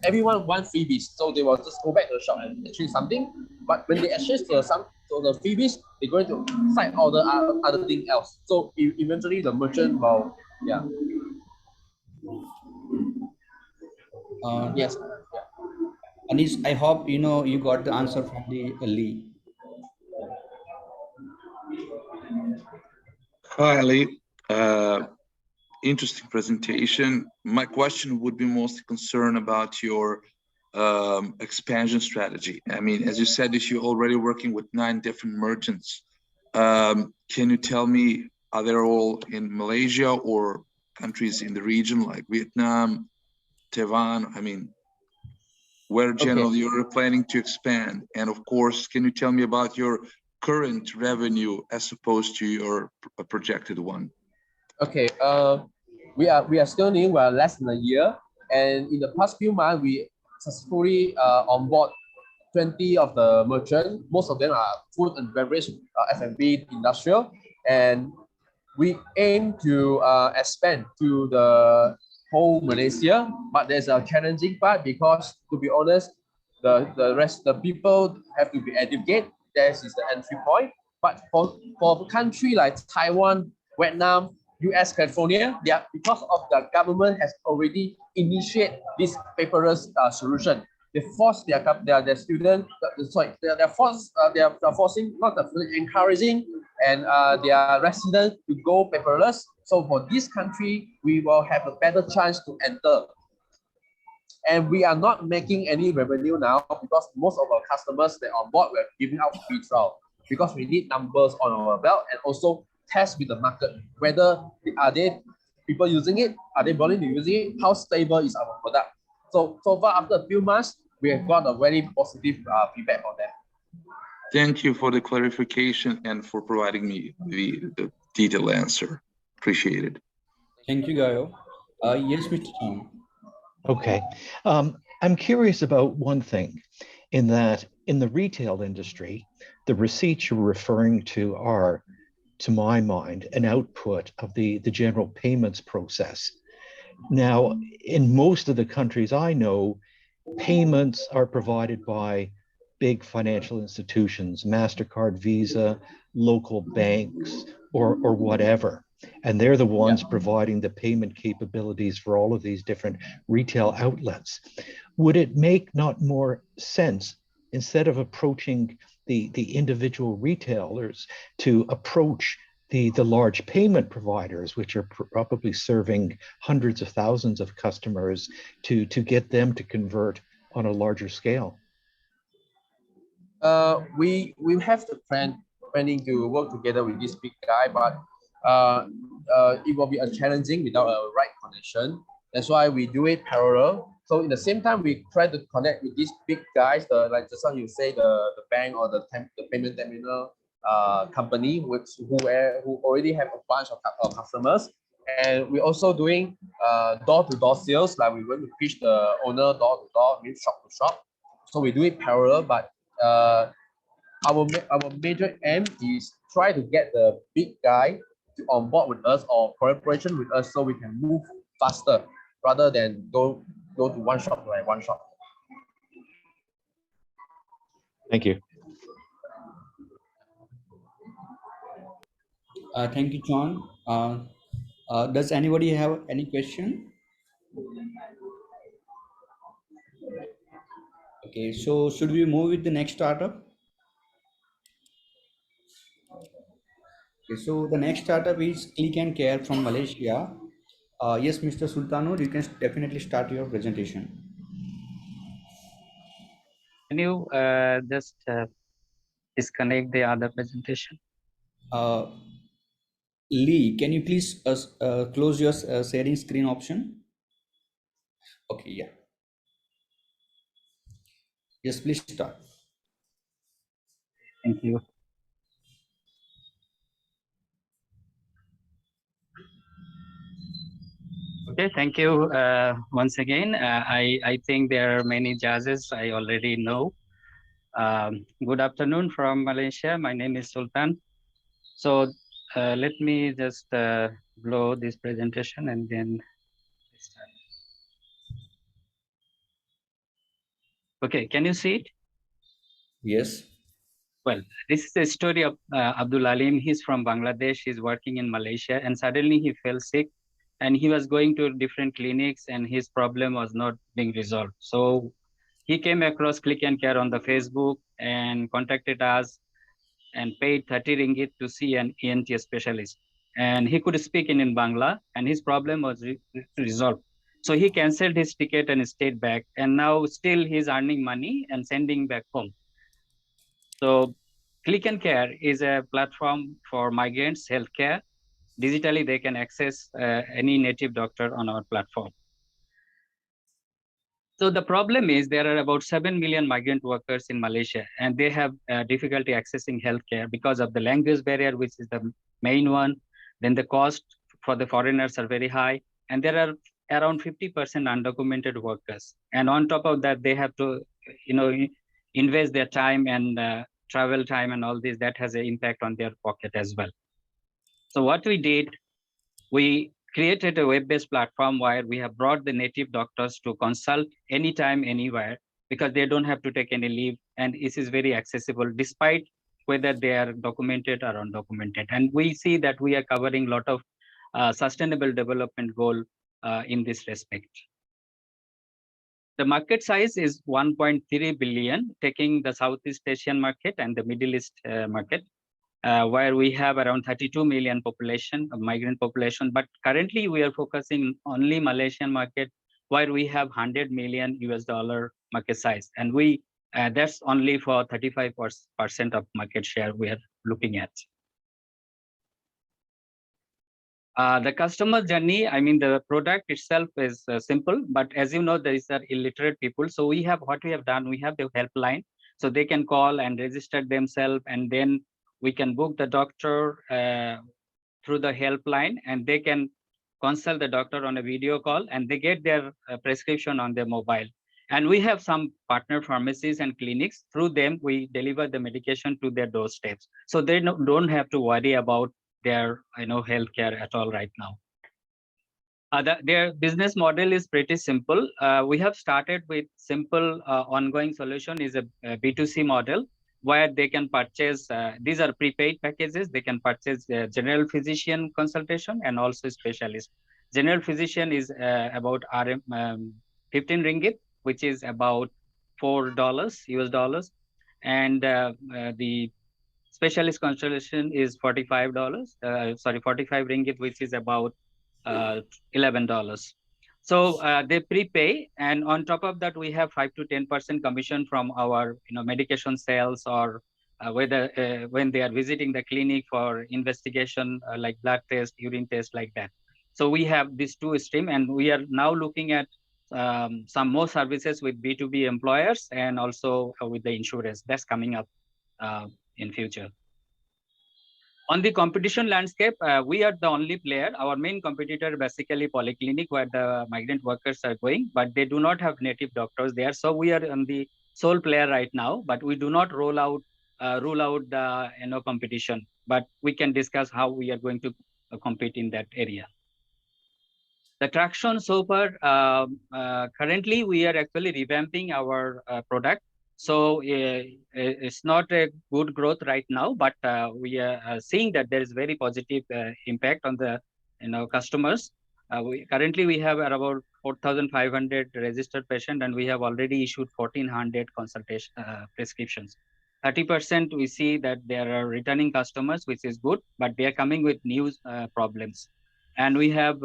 Everyone wants freebies, so they will just go back to the shop and exchange something. But when they exchange the freebies, they're going to side order other thing else. So eventually the merchant will, yeah. Yes. Yeah. Anis, I hope you got the answer from the Lee. Hi, Ali. Interesting presentation. My question would be mostly concerned about your expansion strategy. I mean, as you said, that you're already working with 9 different merchants. Can you tell me, are they all in Malaysia or countries in the region like Vietnam, Taiwan? I mean, where generally you're planning to expand? And of course, can you tell me about your current revenue as opposed to your projected one? Okay, we are still new. We are less than a year, and in the past few months, we successfully onboard 20 of the merchants. Most of them are food and beverage, F&B, industrial, and we aim to expand to the whole Malaysia. But there's a challenging part because, to be honest, the people have to be educated. That is the entry point. But for a country like Taiwan, Vietnam, US, California, because of the government has already initiated this paperless solution. They force their students, they're forcing, not encouraging, and their residents to go paperless. So for this country, we will have a better chance to enter. And we are not making any revenue now because most of our customers that are on board, we're giving out free trial because we need numbers on our belt and also test with the market, whether are they people using it, are they willing to use it, how stable is our product. So far after a few months, we have got a very positive feedback on that. Thank you for the clarification and for providing me the detailed answer. Appreciate it. Thank you, Gayo. Yes, Mr. Chao. Okay. I'm curious about one thing, in that in the retail industry, the receipts you're referring to are, to my mind, an output of the general payments process. Now, in most of the countries I know, payments are provided by big financial institutions, MasterCard, Visa, local banks, or whatever. And they're the ones providing the payment capabilities for all of these different retail outlets. Would it make not more sense, instead of approaching the individual retailers, to approach the large payment providers, which are probably serving hundreds of thousands of customers, to get them to convert on a larger scale? We have the planning to work together with this big guy, but it will be challenging without a right connection. That's why we do it parallel. So in the same time, we try to connect with these big guys, like just how you say, the bank or the payment terminal company, who already have a bunch of customers. And we're also doing door-to-door sales, like we're going to pitch the owner door-to-door, means shop-to-shop. So we do it parallel, but our major aim is try to get the big guy to on board with us or cooperation with us, so we can move faster rather than go to one shop to one shop. Thank you. Thank you, John. Does anybody have any question? Okay, so should we move with the next startup? Okay, so the next startup is Click and Care from Malaysia. Yes, Mr. Sultanur, you can definitely start your presentation. Can you just disconnect the other presentation? Lee, can you please close your sharing screen option? Okay, yeah. Yes, please start. Thank you. Okay, thank you once again. I think there are many judges I already know. Good afternoon from Malaysia. My name is Sultan. So let me just blow this presentation and then start. Okay, can you see it? Yes. Well, this is the story of Abdul Alim. He's from Bangladesh. He's working in Malaysia, and suddenly he fell sick, and he was going to different clinics, and his problem was not being resolved. So he came across Click and Care on the Facebook and contacted us and paid 30 ringgit to see an ENT specialist. And he could speak in Bangla, and his problem was resolved. So he canceled his ticket and stayed back, and now still he's earning money and sending back home. So Click and Care is a platform for migrants' healthcare. Digitally, they can access any native doctor on our platform. So the problem is there are about 7 million migrant workers in Malaysia, and they have difficulty accessing healthcare because of the language barrier, which is the main one. Then the cost for the foreigners are very high, and there are around 50% undocumented workers. And on top of that, they have to, invest their time and travel time and all this. That has an impact on their pocket as well. So what we did, we created a web-based platform where we have brought the native doctors to consult anytime, anywhere, because they don't have to take any leave, and this is very accessible despite whether they are documented or undocumented. And we see that we are covering a lot of sustainable development goal in this respect. The market size is 1.3 billion, taking the Southeast Asian market and the Middle East market. Where we have around 32 million population, migrant population, but currently we are focusing only Malaysian market, where we have $100 million market size, and we that's only for 35% of market share we are looking at. The customer journey, I mean, the product itself is simple, but as you know, there is illiterate people. So what we have done, we have the helpline, so they can call and register themselves, and then we can book the doctor through the helpline, and they can consult the doctor on a video call, and they get their prescription on their mobile. And we have some partner pharmacies and clinics. Through them, we deliver the medication to their doorsteps. So they don't have to worry about their healthcare at all right now. Their business model is pretty simple. We have started with simple ongoing solution is a B2C model where they can purchase, these are prepaid packages. They can purchase general physician consultation and also specialist. General physician is about 15 ringgit, which is about $4 US dollars. And the specialist consultation is $45, 45 ringgit, which is about $11. So they prepay, and on top of that, we have 5 to 10% commission from our medication sales, or whether when they are visiting the clinic for investigation like blood test, urine test, like that. So we have these two streams, and we are now looking at some more services with B2B employers and also with the insurance that's coming up in future. On the competition landscape, we are the only player. Our main competitor basically polyclinic, where the migrant workers are going, but they do not have native doctors there. So we are on the sole player right now, but we do not rule out the competition. But we can discuss how we are going to compete in that area. The traction so far, currently we are actually revamping our product. So it's not a good growth right now, but we are seeing that there is very positive impact on the customers. Currently we have about 4,500 registered patients, and we have already issued 1,400 consultation prescriptions. 30% we see that there are returning customers, which is good, but they are coming with new problems. And we have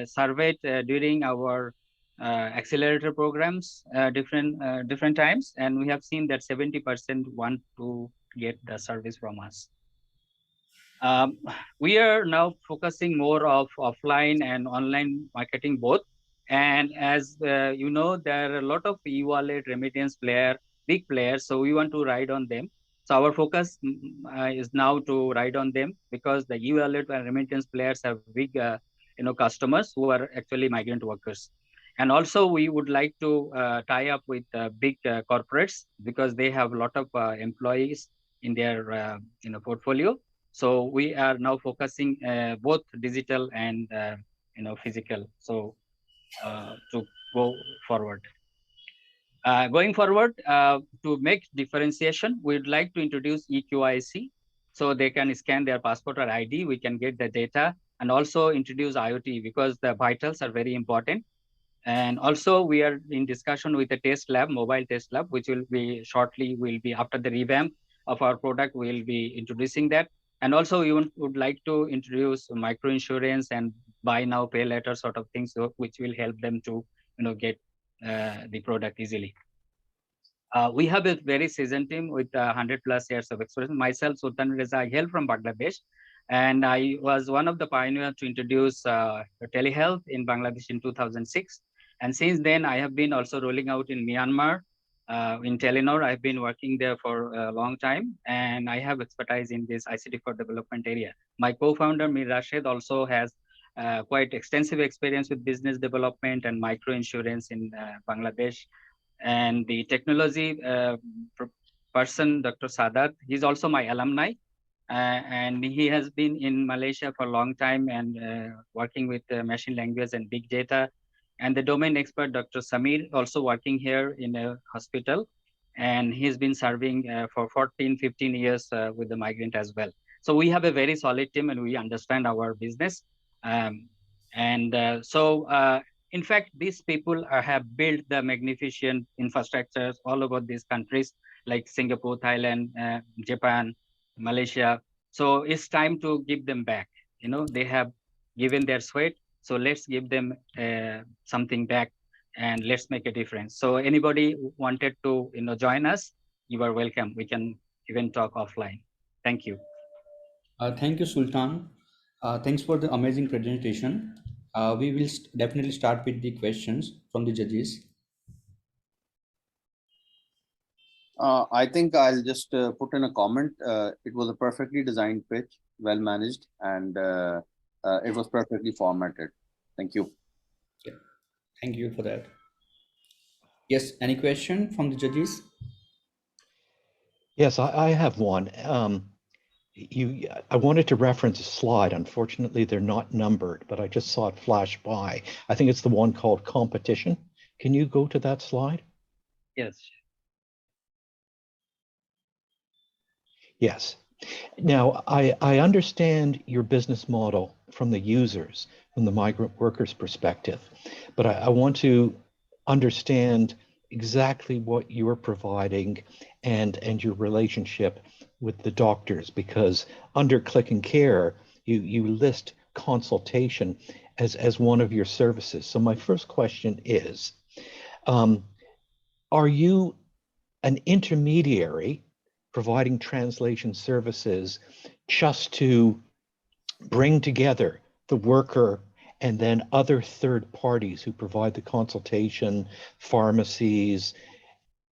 surveyed during our accelerator programs different times, and we have seen that 70% want to get the service from us. We are now focusing more of offline and online marketing both. And as you know, there are a lot of e-wallet remittance big players, so we want to ride on them. So our focus is now to ride on them, because the e-wallet and remittance players have big customers who are actually migrant workers. And also we would like to tie up with big corporates, because they have a lot of employees in their portfolio. So we are now focusing both digital and physical, so to go forward. Going forward, to make differentiation, we'd like to introduce EQIC, so they can scan their passport or ID, we can get the data, and also introduce IoT, because the vitals are very important. And also we are in discussion with the test lab, mobile test lab, which will be shortly, will be after the revamp of our product, we'll be introducing that. And also we would like to introduce micro insurance and buy now, pay later sort of things, which will help them to get the product easily. We have a very seasoned team with 100+ years of experience. Myself, Sultan Reza, I hail from Bangladesh, and I was one of the pioneers to introduce telehealth in Bangladesh in 2006. And since then, I have been also rolling out in Myanmar, in Telenor. I've been working there for a long time, and I have expertise in this ICT for development area. My co-founder, Mir Rashid, also has quite extensive experience with business development and micro insurance in Bangladesh. And the technology person, Dr. Sadat, he's also my alumni. And he has been in Malaysia for a long time and working with machine language and big data. And the domain expert, Dr. Samir, also working here in a hospital. And he's been serving for 14, 15 years with the migrant as well. So we have a very solid team, and we understand our business. In fact, these people have built the magnificent infrastructures all over these countries like Singapore, Thailand, Japan, Malaysia. So it's time to give them back. They have given their sweat. So let's give them something back, and let's make a difference. So anybody who wanted to join us, you are welcome. We can even talk offline. Thank you. Thank you, Sultan. Thanks for the amazing presentation. We will definitely start with the questions from the judges. I think I'll just put in a comment. It was a perfectly designed pitch, well managed, and it was perfectly formatted. Thank you. Yeah. Thank you for that. Yes, any question from the judges? Yes, I have one. I wanted to reference a slide. Unfortunately, they're not numbered, but I just saw it flash by. I think it's the one called competition. Can you go to that slide? Yes. Yes. Now, I understand your business model from the users, from the migrant workers' perspective, but I want to understand exactly what you're providing and your relationship with the doctors, because under Click and Care, you list consultation as one of your services. So my first question is, are you an intermediary providing translation services just to bring together the worker and then other third parties who provide the consultation, pharmacies,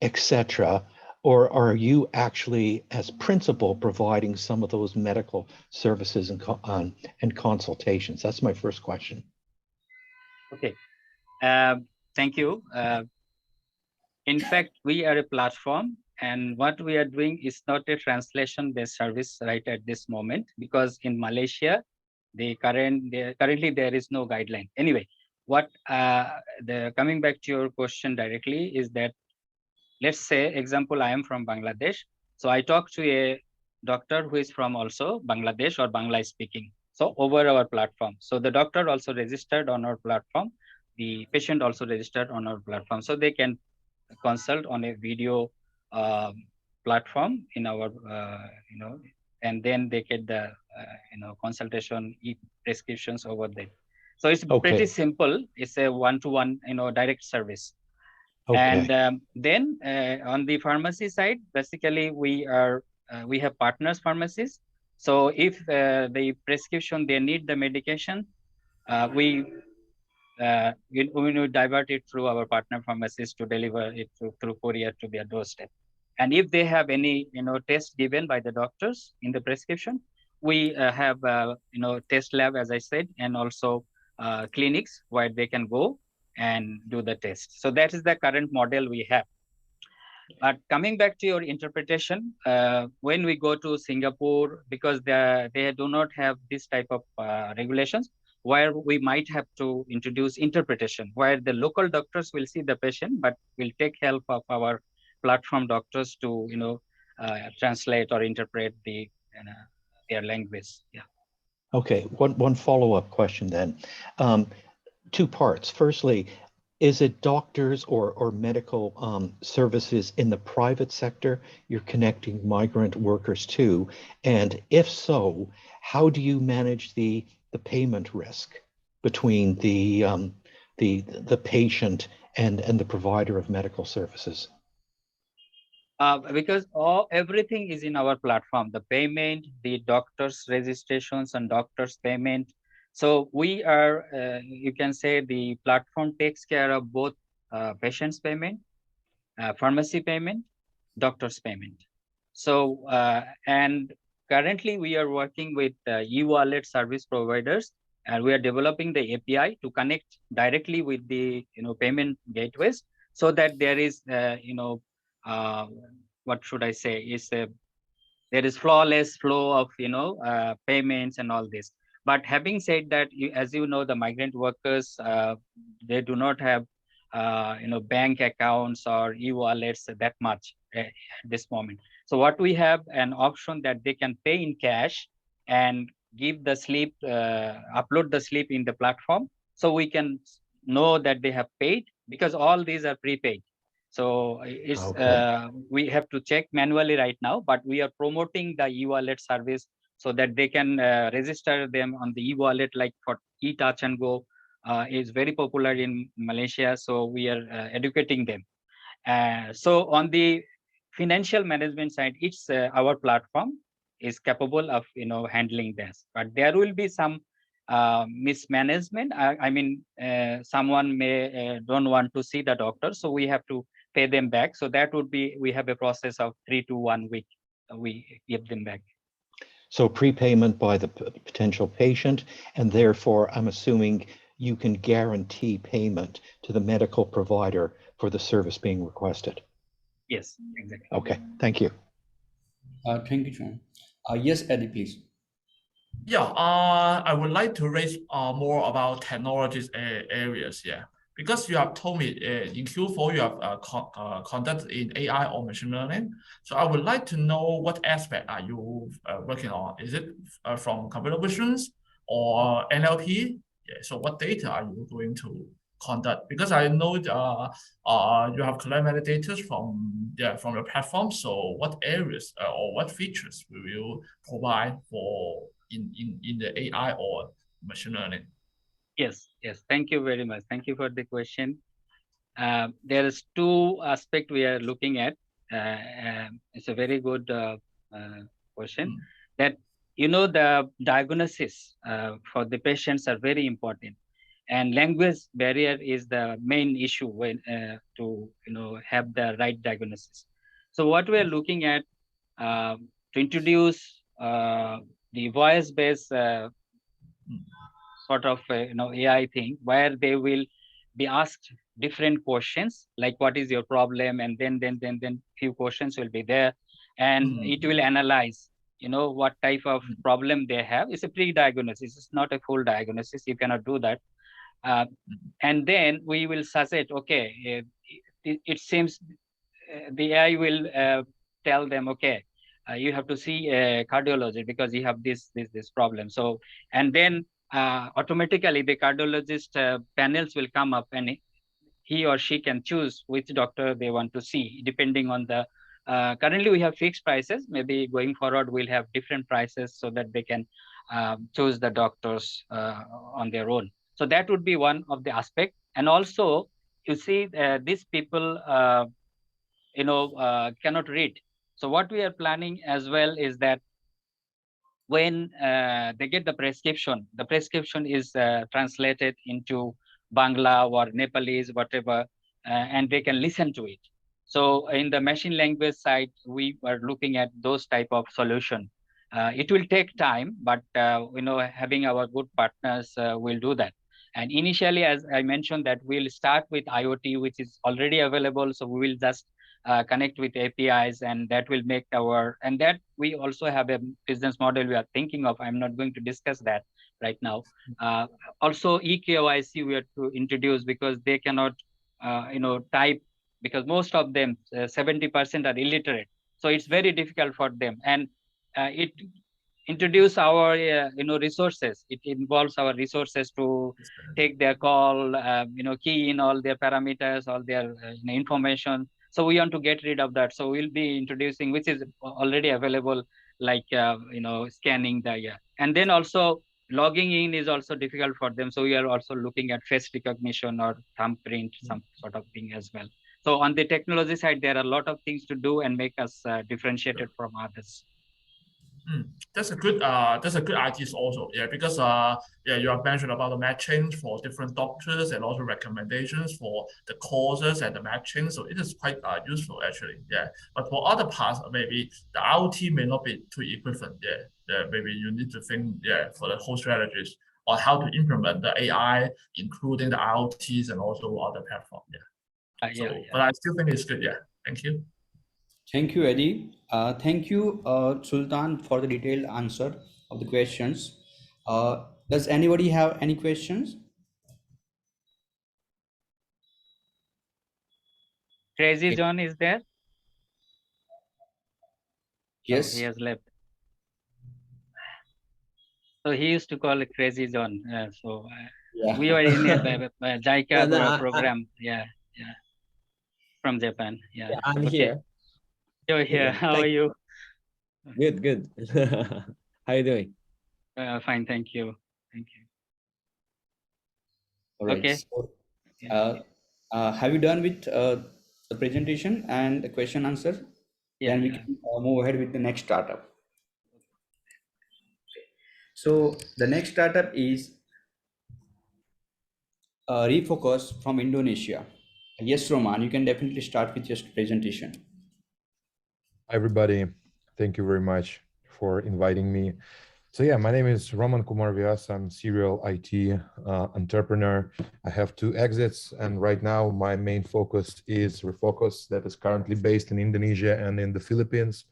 etc.? Or are you actually, as principal, providing some of those medical services and consultations? That's my first question. Okay. Thank you. In fact, we are a platform, and what we are doing is not a translation-based service right at this moment, because in Malaysia, currently there is no guideline. Anyway, coming back to your question directly is that, let's say, example, I am from Bangladesh. So I talk to a doctor who is from also Bangladesh or Bangla speaking. So over our platform. So the doctor also registered on our platform. The patient also registered on our platform. So they can consult on a video platform in our, and then they get the, consultation, prescriptions over there. So it's pretty simple. It's a one-to-one, direct service. Okay. And then on the pharmacy side, basically we have partners pharmacies. So if the prescription, they need the medication, we divert it through our partner pharmacies to deliver it through courier to their doorstep. And if they have any, test given by the doctors in the prescription, we have, test lab, as I said, and also clinics where they can go and do the test. So that is the current model we have. But coming back to your interpretation, when we go to Singapore, because they do not have this type of regulations, where we might have to introduce interpretation, where the local doctors will see the patient, but will take help of our platform doctors to, translate or interpret their language. Yeah. Okay, one follow-up question then. Two parts. Firstly, is it doctors or medical services in the private sector you're connecting migrant workers to? And if so, how do you manage the payment risk between the patient and the provider of medical services? Because everything is in our platform, the payment, the doctor's registrations and doctor's payment. So we are, you can say the platform takes care of both patient's payment, pharmacy payment, doctor's payment. So, and currently we are working with e-wallet service providers, and we are developing the API to connect directly with the, payment gateways, so that there is, what should I say, there is flawless flow of, payments and all this. But having said that, as you know, the migrant workers, they do not have, bank accounts or e-wallets that much at this moment. So what we have an option that they can pay in cash and give the slip, upload the slip in the platform, so we can know that they have paid, because all these are prepaid. So it's we have to check manually right now, but we are promoting the e-wallet service so that they can register them on the e-wallet, like for e-touch and go is very popular in Malaysia. So we are educating them. So on the financial management side, it's our platform is capable of handling this, but there will be some mismanagement. I mean, someone may don't want to see the doctor, so we have to pay them back. So that would be, we have a process of 3 to 1 week. We give them back. So prepayment by the potential patient, and therefore I'm assuming you can guarantee payment to the medical provider for the service being requested. Yes, exactly. Okay, thank you. Thank you, John. Yes, Eddie, please. Yeah, I would like to raise more about technologies areas. Yeah, because you have told me in Q4 you have conducted in AI or machine learning. So I would like to know what aspect are you working on? Is it from computer visions or NLP? Yeah. So what data are you going to conduct? Because I know you have collected data from your platform. So what areas or what features will you provide for in the AI or machine learning? Yes, yes. Thank you very much. Thank you for the question. There is 2 aspects we are looking at. It's a very good question. That, you know, the diagnosis for the patients are very important, and language barrier is the main issue when to have the right diagnosis. So what we are looking at to introduce the voice-based sort of AI thing, where they will be asked different questions, like what is your problem, and then few questions will be there, and it will analyze what type of problem they have. It's a pre-diagnosis, it's not a full diagnosis, you cannot do that. And then we will suggest, okay, it seems the AI will tell them, okay, you have to see a cardiologist because you have this problem. So, and then automatically the cardiologist panels will come up, and he or she can choose which doctor they want to see, depending on the currently we have fixed prices. Maybe going forward we'll have different prices so that they can choose the doctors on their own. So that would be one of the aspect. And also, you see, these people cannot read. So what we are planning as well is that when they get the prescription is translated into Bangla or Nepalese, whatever, and they can listen to it. So in the machine language side, we are looking at those type of solution. It will take time, but having our good partners will do that. And initially, as I mentioned, that we'll start with IoT, which is already available. So we will just connect with APIs, and that will make and that we also have a business model we are thinking of. I'm not going to discuss that right now. Also, eKYC we have to introduce, because they cannot, type, because most of them, 70% are illiterate. So it's very difficult for them. And it introduce our resources. It involves our resources to take their call, key in all their parameters, all their information. So we want to get rid of that. So we'll be introducing, which is already available, like scanning the and then also logging in is also difficult for them. So we are also looking at face recognition or thumbprint, some sort of thing as well. So on the technology side, there are a lot of things to do and make us differentiated from others. That's a good idea also. Yeah, because you have mentioned about the matching for different doctors and also recommendations for the courses and the matching. So it is quite useful actually. Yeah, but for other parts, maybe the IoT may not be too equivalent. Yeah, maybe you need to think for the whole strategies on how to implement the AI, including the IoTs and also other platforms. Yeah. But I still think it's good. Yeah. Thank you. Thank you, Eddie. Thank you, Sultan, for the detailed answer of the questions. Does anybody have any questions? Crazy John is there? Yes. Oh, he has left. So he used to call it Crazy John. We were in a JICA program. Yeah. From Japan. Yeah. I'm here. You're here. How are you? Good. How are you doing? Fine, thank you. All right. Okay. So, have you done with the presentation and the question answer? Then we can move ahead with the next startup. So the next startup is Refocus from Indonesia. Yes, Roman, you can definitely start with your presentation. Hi, everybody. Thank you very much for inviting me. So yeah, my name is Roman Kumar Vyas. I'm serial IT entrepreneur. I have 2 exits, and right now my main focus is Refocus, that is currently based in Indonesia and in the Philippines.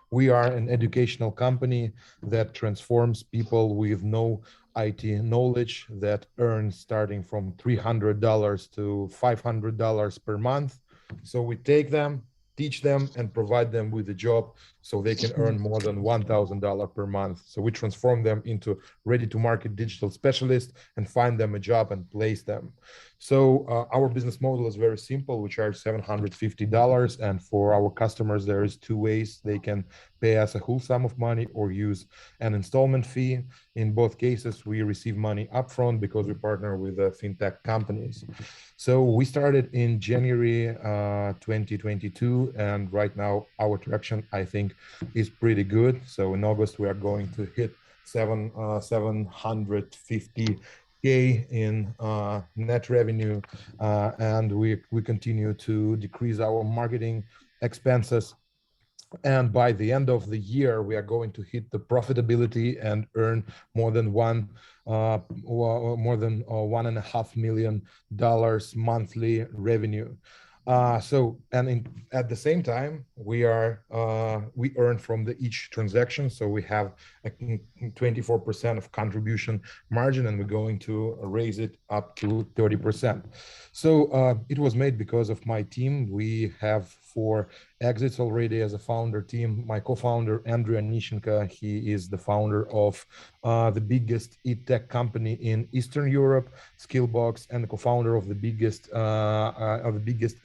We are an educational company that transforms people with no IT knowledge that earn starting from $300 to $500 per month. So we take them, teach them, and provide them with a job so they can earn more than $1,000 per month. So we transform them into ready-to-market digital specialists and find them a job and place them. So our business model is very simple. We charge $750, and for our customers, there is 2 ways. They can pay us a whole sum of money or use an installment fee. In both cases, we receive money upfront because we partner with fintech companies. So we started in January 2022, and right now our traction, I think, is pretty good. So in August, we are going to hit 750K in net revenue, and we continue to decrease our marketing expenses. And by the end of the year, we are going to hit the profitability and earn more than $1.5 million monthly revenue. At the same time, we earn from each transaction. So we have a 24% of contribution margin, and we're going to raise it up to 30%. So it was made because of my team. We have 4 exits already as a founder team. My co-founder, Andrea Nishenka, he is the founder of the biggest e-tech company in Eastern Europe, Skillbox, and the co-founder of the biggest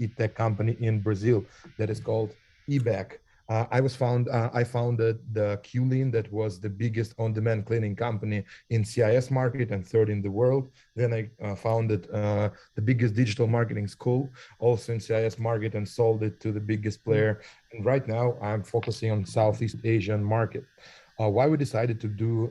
e-tech company in Brazil that is called eBack. I founded the Qlean, that was the biggest on-demand cleaning company in CIS market and 3rd in the world. Then I founded the biggest digital marketing school, also in CIS market, and sold it to the biggest player. And right now I'm focusing on Southeast Asian market. Why we decided to do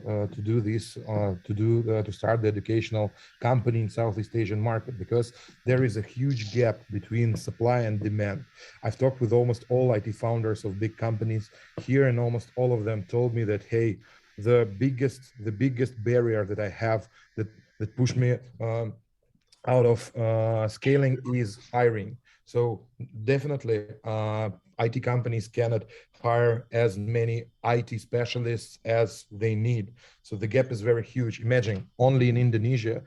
this, to start the educational company in Southeast Asian market? Because there is a huge gap between supply and demand. I've talked with almost all IT founders of big companies here, and almost all of them told me that, hey, the biggest barrier that I have that pushed me out of scaling is hiring. So definitely IT companies cannot hire as many IT specialists as they need. So the gap is very huge. Imagine only in Indonesia,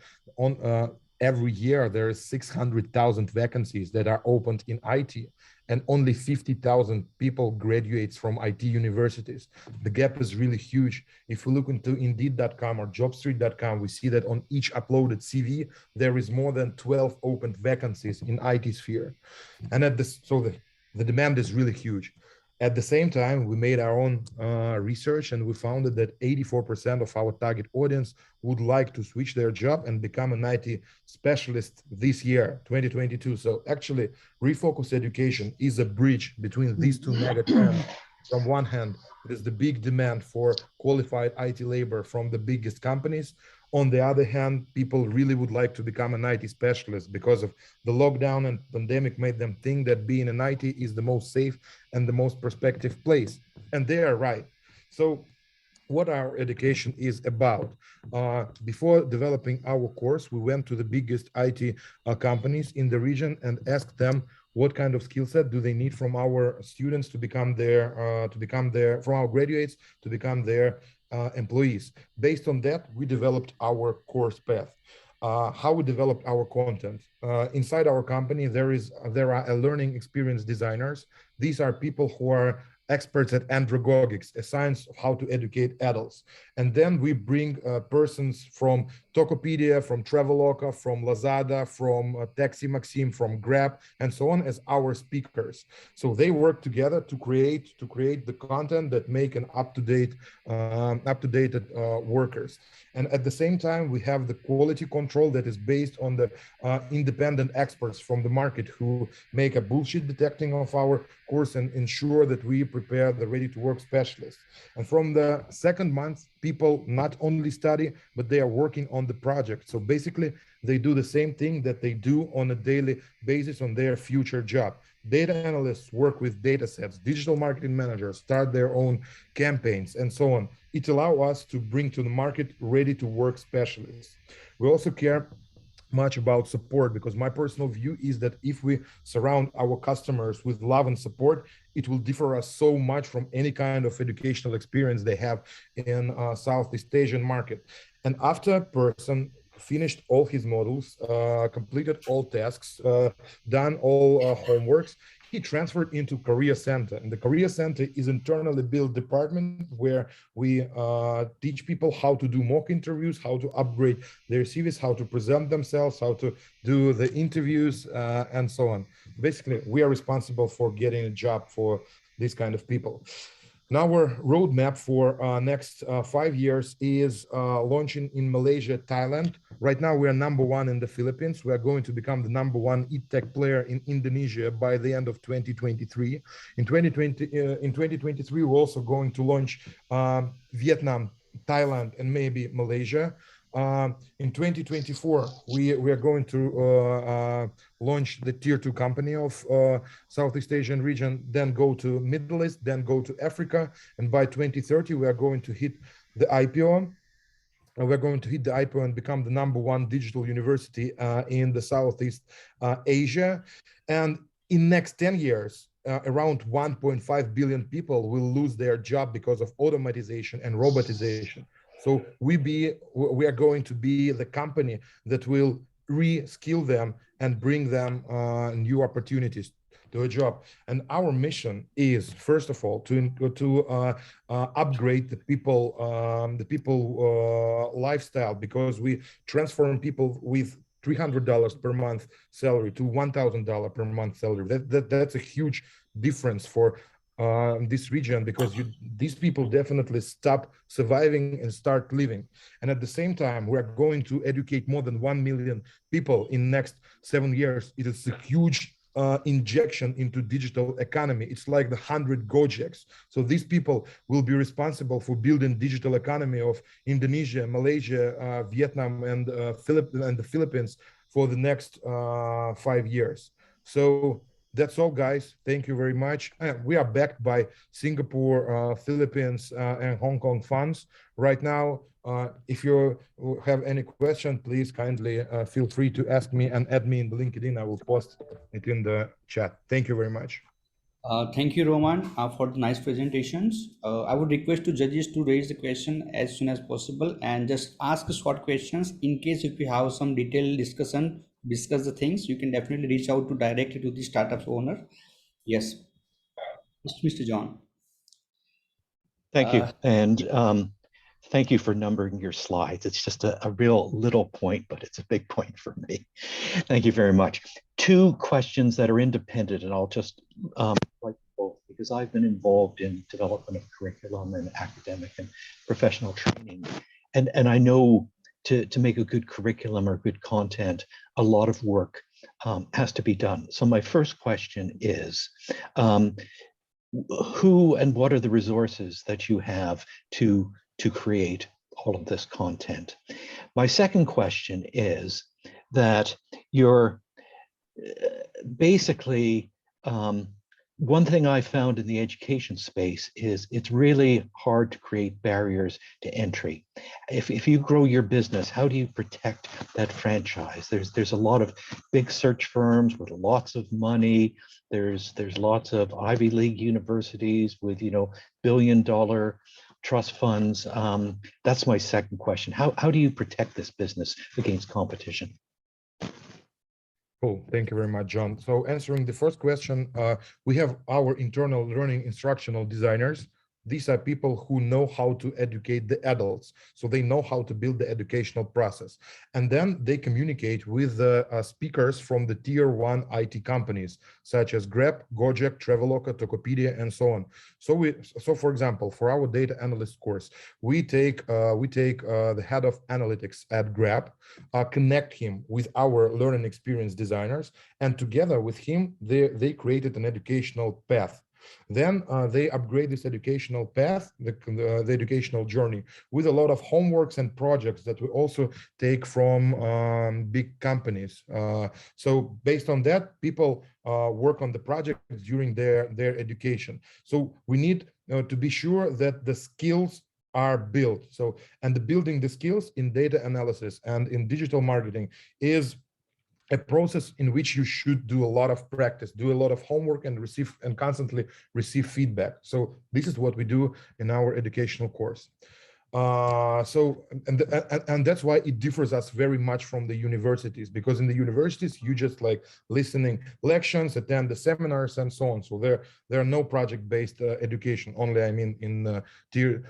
every year there is 600,000 vacancies that are opened in IT, and only 50,000 people graduates from IT universities. The gap is really huge. If we look into Indeed.com or Jobstreet.com, we see that on each uploaded CV, there is more than 12 open vacancies in IT sphere. And the demand is really huge. At the same time, we made our own research, and we found that 84% of our target audience would like to switch their job and become an IT specialist this year, 2022. So actually, Refocus Education is a bridge between these 2 mega trends. From one hand, it is the big demand for qualified IT labor from the biggest companies. On the other hand, people really would like to become an IT specialist because of the lockdown and pandemic made them think that being an IT is the most safe and the most prospective place. And they are right. So what our education is about. Before developing our course, we went to the biggest IT companies in the region and asked them what kind of skill set do they need from our students to become from our graduates to become their employees. Based on that, we developed our course path. How we developed our content. Inside our company, there are learning experience designers. These are people who are experts at andragogics, a science of how to educate adults. And then we bring persons from Tokopedia, from Traveloka, from Lazada, from Taxi Maxim, from Grab, and so on as our speakers. So they work together to create the content that make an up-to-date workers. And at the same time, we have the quality control that is based on the independent experts from the market who make a bullshit detecting of our course and ensure that we prepare the ready-to-work specialists. And from the second month, people not only study, but they are working on on the project. So basically, they do the same thing that they do on a daily basis on their future job. Data analysts work with data sets, digital marketing managers start their own campaigns, and so on. It allows us to bring to the market ready to work specialists. We also care much about support, because my personal view is that if we surround our customers with love and support, it will differ us so much from any kind of educational experience they have in Southeast Asian market. And after a person finished all his modules, completed all tasks, done all homeworks, he transferred into Career Center. And the Career Center is internally built department where we teach people how to do mock interviews, how to upgrade their CVs, how to present themselves, how to do the interviews, and so on. Basically, we are responsible for getting a job for these kind of people. Now, our roadmap for next 5 years is launching in Malaysia, Thailand. Right now, we are #1 in the Philippines. We are going to become the #1 e-tech player in Indonesia by the end of 2023. In 2023, we're also going to launch Vietnam, Thailand, and maybe Malaysia. In 2024, we are going to launch the tier 2 company of Southeast Asian region, then go to Middle East, then go to Africa. And by 2030, we are going to hit the IPO. We're going to hit the IPO and become the #1 digital university in the Southeast Asia. And in next 10 years, around 1.5 billion people will lose their job because of automatization and robotization. So we are going to be the company that will re-skill them and bring them new opportunities to a job. And our mission is, first of all, to upgrade the people lifestyle, because we transform people with $300 per month salary to $1,000 per month salary. That's a huge difference for this region, because these people definitely stop surviving and start living. And at the same time, we are going to educate more than 1 million people in next 7 years. It is a huge injection into digital economy. It's like the 100 Gojeks. So these people will be responsible for building digital economy of Indonesia, Malaysia, Vietnam, and the Philippines for the next 5 years. So that's all, guys. Thank you very much. We are backed by Singapore, Philippines, and Hong Kong funds right now. If you have any question, please kindly feel free to ask me and add me in the LinkedIn. I will post it in the chat. Thank you very much. Thank you, Roman, for the nice presentations. I would request to judges to raise the question as soon as possible and just ask short questions. In case if you have some detailed discuss the things, you can definitely reach out to directly to the startup owner. Yes, Mr. John. Thank you. And thank you for numbering your slides. It's just a real little point, but it's a big point for me. Thank you very much. 2 questions that are independent, and I'll just like both, because I've been involved in development of curriculum and academic and professional training. And I know to make a good curriculum or good content, a lot of work has to be done. So my first question is, who and what are the resources that you have to create all of this content? My second question is that you're basically, one thing I found in the education space is it's really hard to create barriers to entry. If you grow your business, how do you protect that franchise? There's a lot of big search firms with lots of money. There's lots of Ivy League universities with billion-dollar trust funds. That's my second question. How do you protect this business against competition? Cool. Thank you very much, John. So answering the first question, we have our internal learning instructional designers. These are people who know how to educate the adults. So they know how to build the educational process. And then they communicate with the speakers from the tier 1 IT companies, such as Grab, Gojek, Traveloka, Tokopedia, and so on. So for example, for our data analyst course, we take the head of analytics at Grab, connect him with our learning experience designers, and together with him, they created an educational path Then they upgrade this educational path, the educational journey, with a lot of homeworks and projects that we also take from big companies. So based on that, people work on the project during their education. So we need to be sure that the skills are built. So, and the building the skills in data analysis and in digital marketing is a process in which you should do a lot of practice, do a lot of homework, and constantly receive feedback. So this is what we do in our educational course. And that's why it differs us very much from the universities, because in the universities you just like listening lectures, attend the seminars, and so on. So there are no project-based education. Only, I mean, in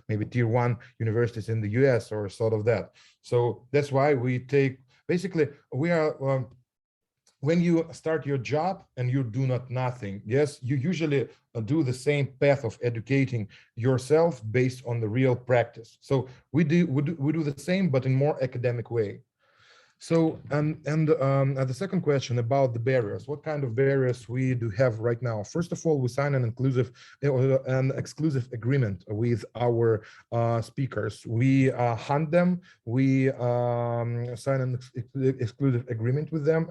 maybe tier 1 universities in the US or sort of that. So that's why we take, basically we are. When you start your job and you do nothing, yes, you usually do the same path of educating yourself based on the real practice. So we do the same, but in more academic way. So, the second question about the barriers, what kind of barriers we do have right now? First of all, we sign an exclusive agreement with our speakers. We hunt them, we sign an exclusive agreement with them,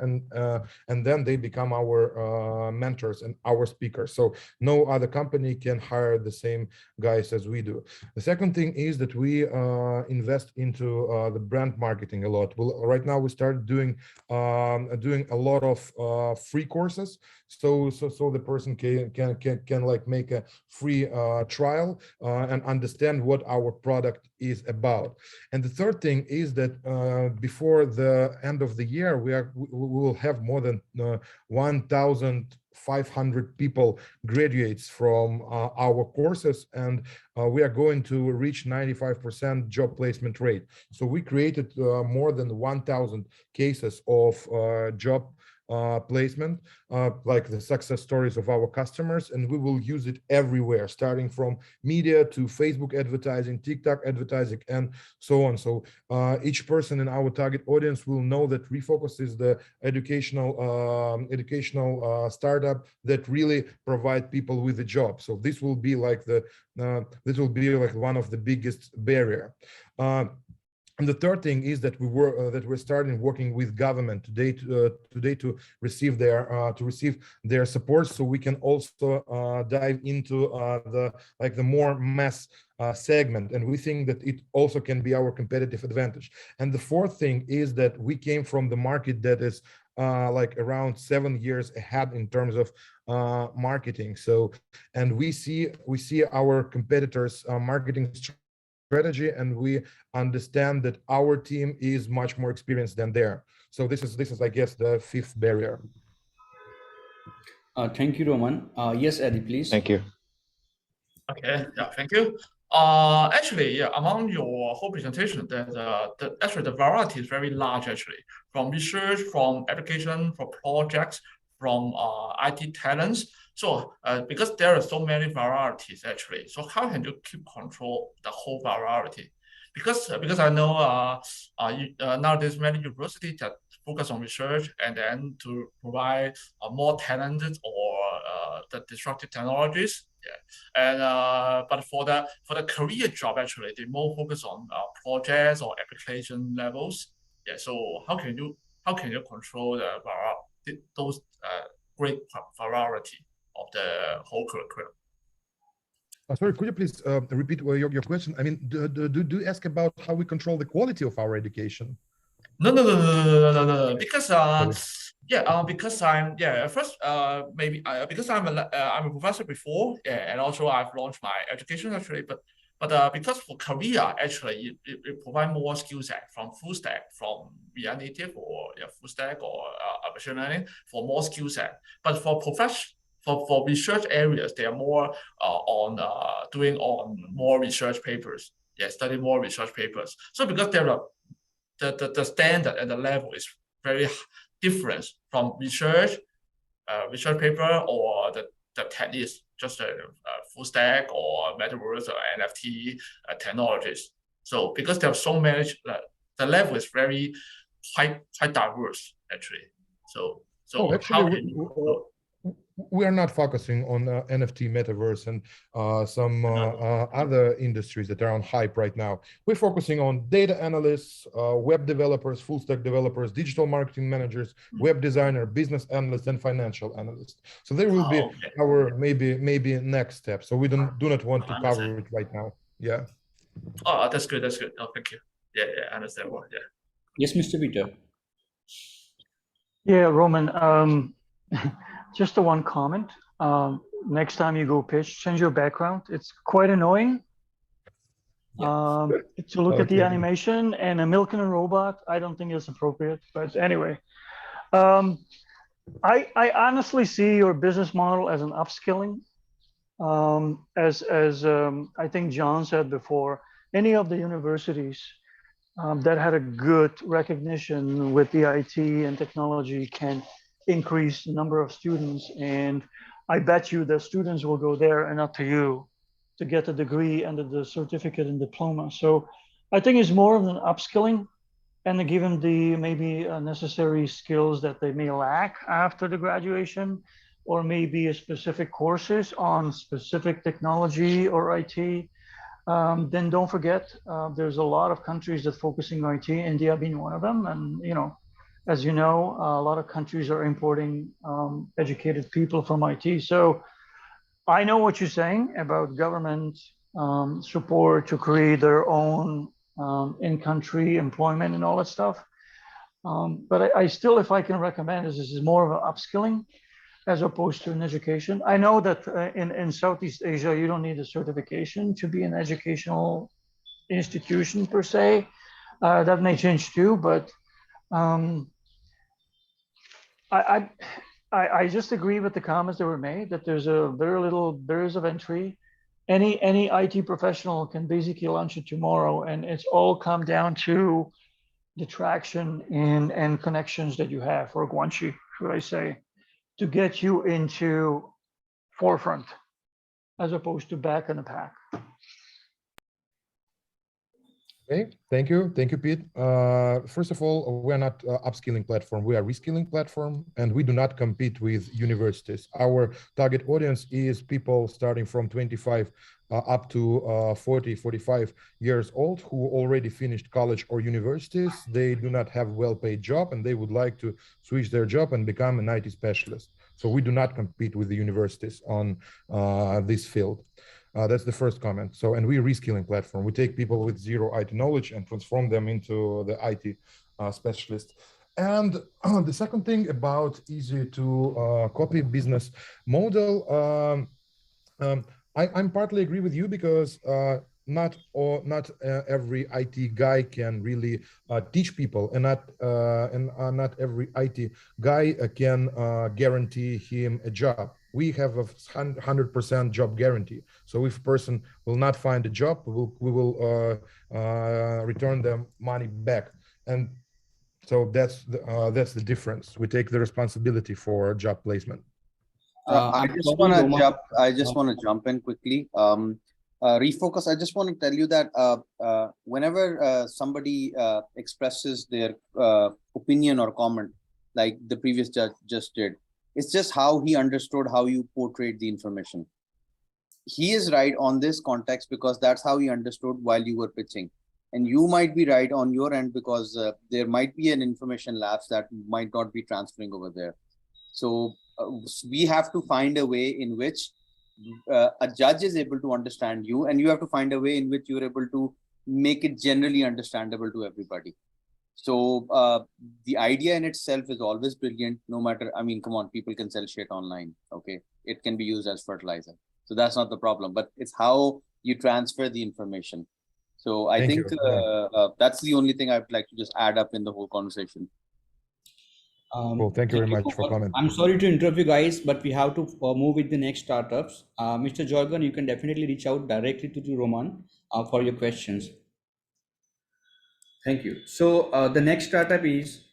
and then they become our mentors and our speakers. So no other company can hire the same guys as we do. The second thing is that we invest into the brand marketing a lot. Well, right now we started doing a lot of free courses, so the person can like make a free trial and understand what our product is about. And the third thing is that before the end of the year, we will have more than 1,500 people graduates from our courses, and we are going to reach 95% job placement rate. So we created more than 1,000 cases of job placement, like the success stories of our customers, and we will use it everywhere, starting from media to Facebook advertising, TikTok advertising, and so on. So each person in our target audience will know that Refocus is the educational startup that really provide people with a job. So this will be like one of the biggest barrier. And the third thing is that we're starting working with government today to receive their support, so we can also dive into the more mass segment, and we think that it also can be our competitive advantage. And the fourth thing is that we came from the market that is like around 7 years ahead in terms of marketing. So, and we see our competitors' marketing strategy, and we understand that our team is much more experienced than theirs. So this is I guess the fifth barrier. Thank you, Roman. Yes, Eddie, please. Thank you. Okay, yeah, thank you. Actually, yeah, among your whole presentation, actually the variety is very large, actually, from research, from application, from projects, from IT talents. So because there are so many varieties, actually, so how can you keep control the whole variety? Because I know nowadays many universities that focus on research and then to provide more talented or the disruptive technologies. Yeah, and but for the career job, actually, they more focus on projects or application levels. Yeah, so how can you control those great variety of the whole curriculum? Sorry, could you please repeat your question? I mean, do you ask about how we control the quality of our education? No. Because because I'm first maybe because I'm a professor before, yeah, and also I've launched my education actually, but because for career actually it provide more skill set from full stack, from React Native or full stack or machine learning for more skill set. But for for research areas, they are more doing on more research papers. Yeah, study more research papers. So because there are the standard and the level is very different from research paper or the techniques, just a full stack or metaverse or NFT technologies. So because there are so many, the level is very quite diverse actually. So actually, we are not focusing on NFT, metaverse, and some other industries that are on hype right now. We're focusing on data analysts, web developers, full stack developers, digital marketing managers, web designer, business analysts, and financial analysts. So there will be our maybe next step. So we do not want to cover it right now. Yeah. Oh, that's good. That's good. Oh, thank you. Yeah, I understand more. Yeah. Yes, Mr. Peter. Yeah, Roman, just the one comment. Next time you go pitch, change your background. It's quite annoying to look at the animation, and a milking a robot, I don't think it's appropriate. But anyway, I honestly see your business model as an upskilling. As I think John said before, any of the universities that had a good recognition with the IT and technology can increase the number of students. And I bet you the students will go there and not to you to get the degree and the certificate and diploma. So I think it's more of an upskilling and to give them the maybe necessary skills that they may lack after the graduation, or maybe a specific courses on specific technology or IT. Then don't forget, there's a lot of countries that focusing on IT, India being one of them. And, as you know, a lot of countries are importing educated people from IT. So I know what you're saying about government support to create their own in-country employment and all that stuff. But I still, if I can recommend, this is more of an upskilling as opposed to an education. I know that in Southeast Asia, you don't need a certification to be an educational institution per se. That may change too, but I just agree with the comments that were made that there's a very little barriers of entry. Any IT professional can basically launch it tomorrow, and it's all come down to the traction and connections that you have, or guanxi, should I say, to get you into forefront as opposed to back in the pack. Okay, thank you, Pete. First of all, we're not upskilling platform, we are reskilling platform, and we do not compete with universities. Our target audience is people starting from 25 up to 40, 45 years old who already finished college or universities. They do not have well-paid job and they would like to switch their job and become an IT specialist. So we do not compete with the universities on this field. That's the first comment. So, and we're reskilling platform. We take people with zero IT knowledge and transform them into the IT specialist. And the second thing about easy to copy business model, I'm partly agree with you because not every IT guy can really teach people, and not every IT guy can guarantee him a job. We have a 100% job guarantee. So if a person will not find a job, we will return them money back. And so that's the difference. We take the responsibility for job placement. I just want to jump in quickly. Refocus. I just want to tell you that whenever somebody expresses their opinion or comment, like the previous judge just did, it's just how he understood how you portrayed the information. He is right on this context because that's how he understood while you were pitching. And you might be right on your end because there might be an information lapse that might not be transferring over there. So we have to find a way in which a judge is able to understand you, and you have to find a way in which you're able to make it generally understandable to everybody. So the idea in itself is always brilliant, no matter, I mean, come on, people can sell shit online, okay? It can be used as fertilizer. So that's not the problem, but it's how you transfer the information. So I think that's the only thing I'd like to just add up in the whole conversation. Well, thank you very much for comment. I'm sorry to interrupt you guys, but we have to move with the next startups. Mr. Jurgen, you can definitely reach out directly to Roman for your questions. Thank you. So the next startup is,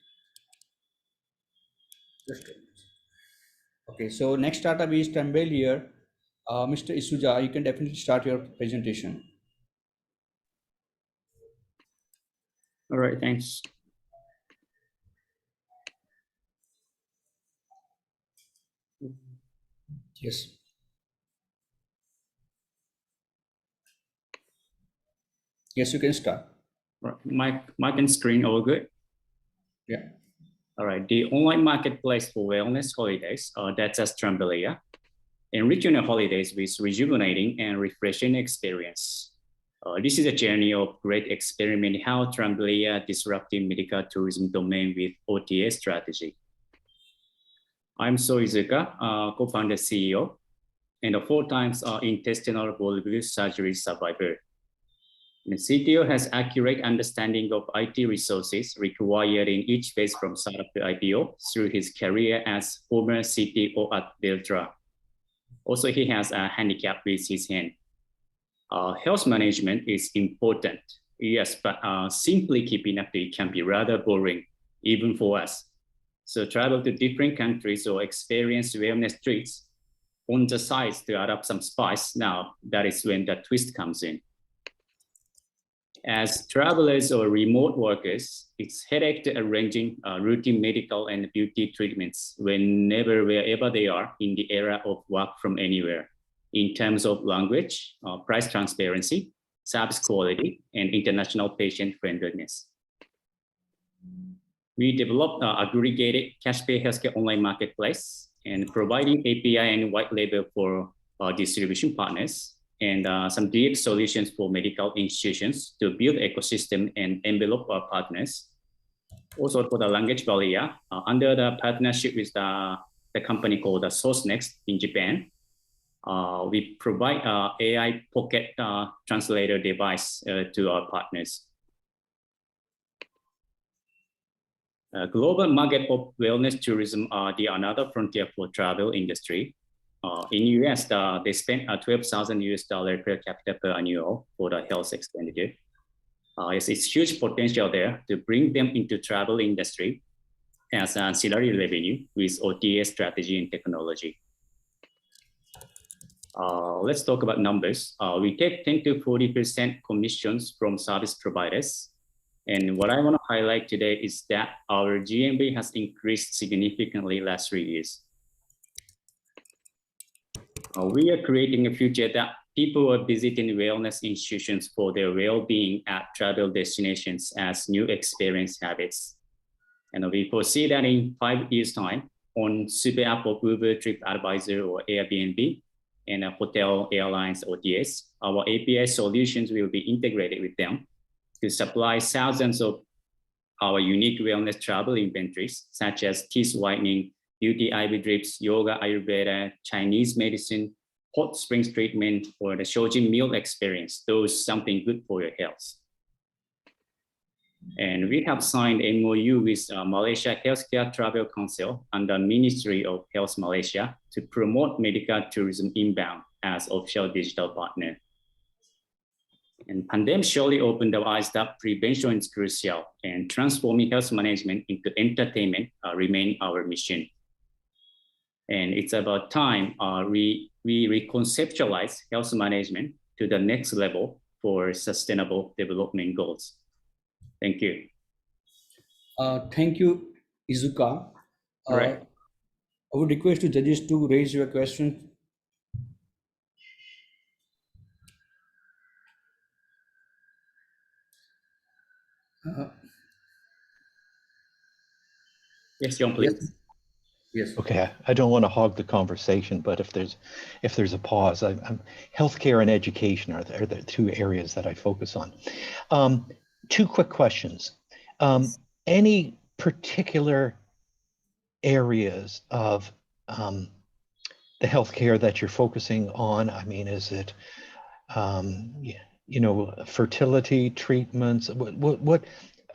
okay, so next startup is Tremble here. Mr. Isuja, you can definitely start your presentation. All right, thanks. Yes. Yes, you can start. Right. Mic and screen all good? Yeah. All right. The online marketplace for wellness holidays, that's Australia, and regional holidays with rejuvenating and refreshing experience. This is a journey of great experiment how Tramblia disrupting medical tourism domain with OTA strategy. I'm So Izuka, co-founder CEO, and a 4 times intestinal bulbar surgery survivor. The CTO has accurate understanding of IT resources required in each phase from startup to IPO through his career as former CTO at Beltra. Also, he has a handicap with his hand. Health management is important, yes, but simply keeping up it can be rather boring, even for us. So travel to different countries or experience wellness treats on the sides to add up some spice. Now, that is when the twist comes in. As travelers or remote workers, it's headache to arranging routine medical and beauty treatments whenever, wherever they are in the era of work from anywhere, in terms of language, price transparency, service quality, and international patient friendliness. We developed an aggregated cash pay healthcare online marketplace and providing API and white label for our distribution partners, and some DX solutions for medical institutions to build ecosystem and envelope our partners. Also for the language barrier, under the partnership with the company called SourceNext in Japan, we provide AI pocket translator device to our partners. Global market of wellness tourism are the another frontier for travel industry. In US, they spend $12,000 per capita per annual for the health expenditure. Yes, it's huge potential there to bring them into travel industry as ancillary revenue with OTA strategy and technology. Let's talk about numbers. We take 10 to 40% commissions from service providers. And what I want to highlight today is that our GMV has increased significantly last 3 years. We are creating a future that people are visiting wellness institutions for their well-being at travel destinations as new experience habits. And we foresee that in 5 years' time, on super app of Uber, TripAdvisor, or Airbnb, and hotel, airlines, OTAs, our API solutions will be integrated with them to supply thousands of our unique wellness travel inventories, such as teeth whitening, beauty IV drips, yoga, Ayurveda, Chinese medicine, hot springs treatment, or the Shojin meal experience. Those something good for your health. And we have signed MOU with Malaysia Healthcare Travel Council and the Ministry of Health Malaysia to promote medical tourism inbound as official digital partner. And pandemic surely opened the eyes that prevention is crucial, and transforming health management into entertainment remain our mission. And it's about time we reconceptualize health management to the next level for sustainable development goals. Thank you. Thank you, Izuka. Right. I would request the judges to raise your question. Yes, John, please. Yes. Okay, I don't want to hog the conversation, but if there's a pause, healthcare and education are the 2 areas that I focus on. 2 quick questions. Any particular areas of the healthcare that you're focusing on? I mean, is it fertility treatments? What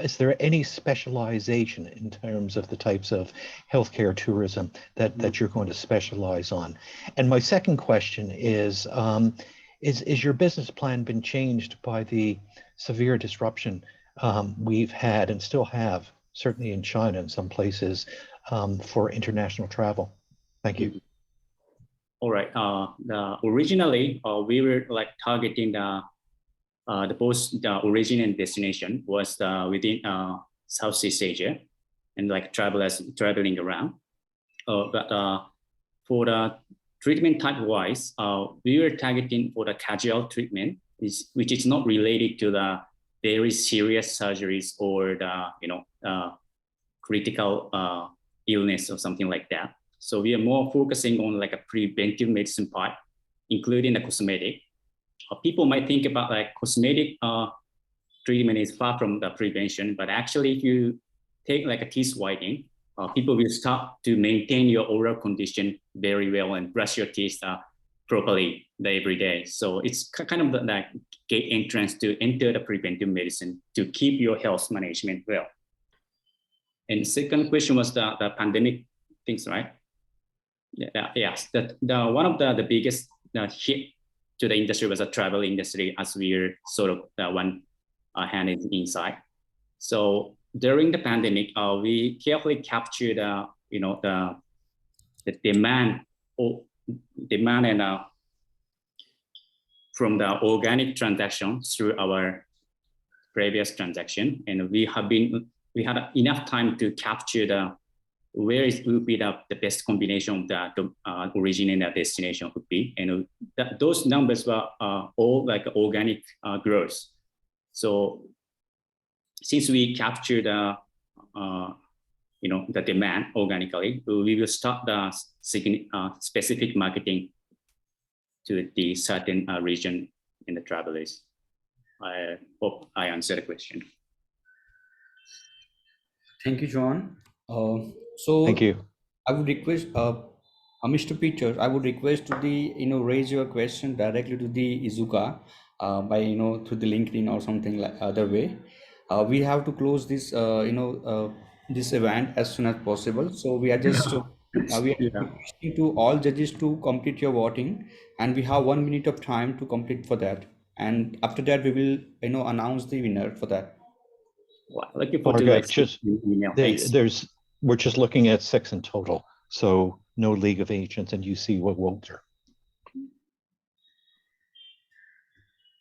is there any specialization in terms of the types of healthcare tourism that you're going to specialize on? And my second question is your business plan been changed by the severe disruption we've had and still have, certainly in China and some places, for international travel? Thank you. All right. Originally, we were targeting both the origin and destination was within Southeast Asia, and travelers traveling around. But for the treatment type wise, we were targeting for the casual treatment, which is not related to the very serious surgeries or the critical illness or something like that. So we are more focusing on like a preventive medicine part, including the cosmetic. People might think about like cosmetic treatment is far from the prevention, but actually if you take like a teeth whitening, people will start to maintain your oral condition very well and brush your teeth properly every day. So it's kind of the gate entrance to enter the preventive medicine to keep your health management well. And second question was the pandemic things, right? Yes, one of the biggest hit to the industry was the travel industry, as we're sort of one hand inside. So during the pandemic, we carefully captured the demand and from the organic transaction through our previous transaction, and we had enough time to capture where it would be the best combination of the origin and the destination would be, and those numbers were all like organic growth. So since we captured the demand organically, we will start the specific marketing to the certain region in the travelers. I hope I answered the question. Thank you, John. So thank you. I would request Mr. Peter, I would request to raise your question directly to the Izuka by through the LinkedIn or something like other way. We have to close this this event as soon as possible. So we are just requesting to all judges to complete your voting, and we have 1 minute of time to complete for that. And after that, we will announce the winner for that. Well, looking forward to we're just looking at 6 in total, so no League of Agents, and you see what Walter.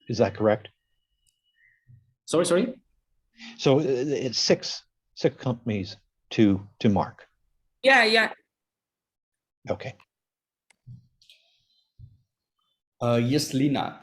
Is that correct? Sorry. So it's six companies to mark. Yeah. Okay. Yes, Lina.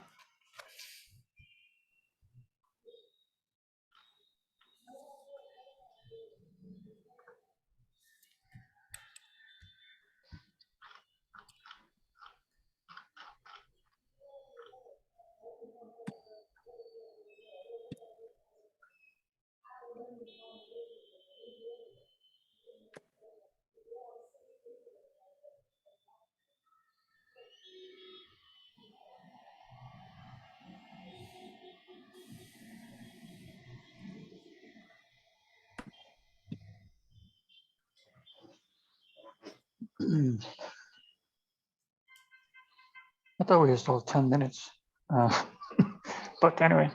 I thought we were still 10 minutes. But anyway.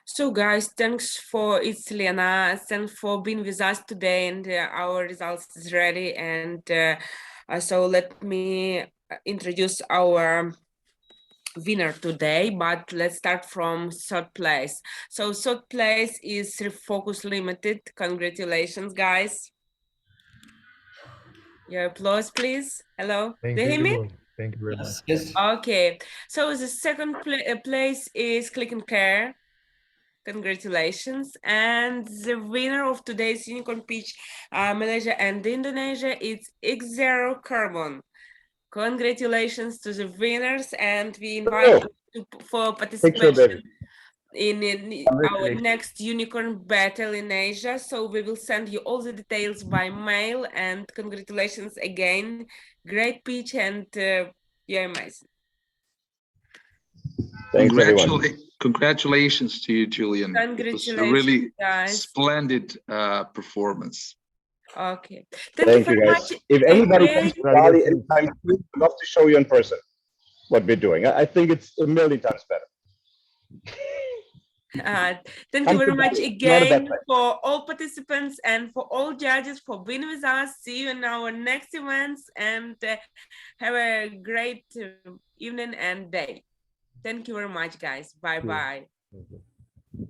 So guys, thanks it's Lena. Thanks for being with us today, and our results is ready. And so let me introduce our winner today, but let's start from third place. So third place is Refocus Limited. Congratulations, guys. Your applause, please. Hello. Thank Do you hear me? Thank you very much. Yes. Okay. So the second place is Click and Care. Congratulations. And the winner of today's Unicorn Pitch, Malaysia and Indonesia, is X0 Carbon. Congratulations to the winners, and we invite you for participation in our next unicorn battle in Asia. So we will send you all the details by mail, and congratulations again. Great pitch, and you're amazing. Thanks, everyone. Congratulations to you, Julian. It was a really splendid performance. Okay. Thank you, guys. If anybody comes to Bali anytime soon, I'd love to show you in person what we're doing. I think it's a million times better. Thank you very much again for all participants and for all judges for being with us. See you in our next events, and have a great evening and day. Thank you very much, guys. Bye-bye.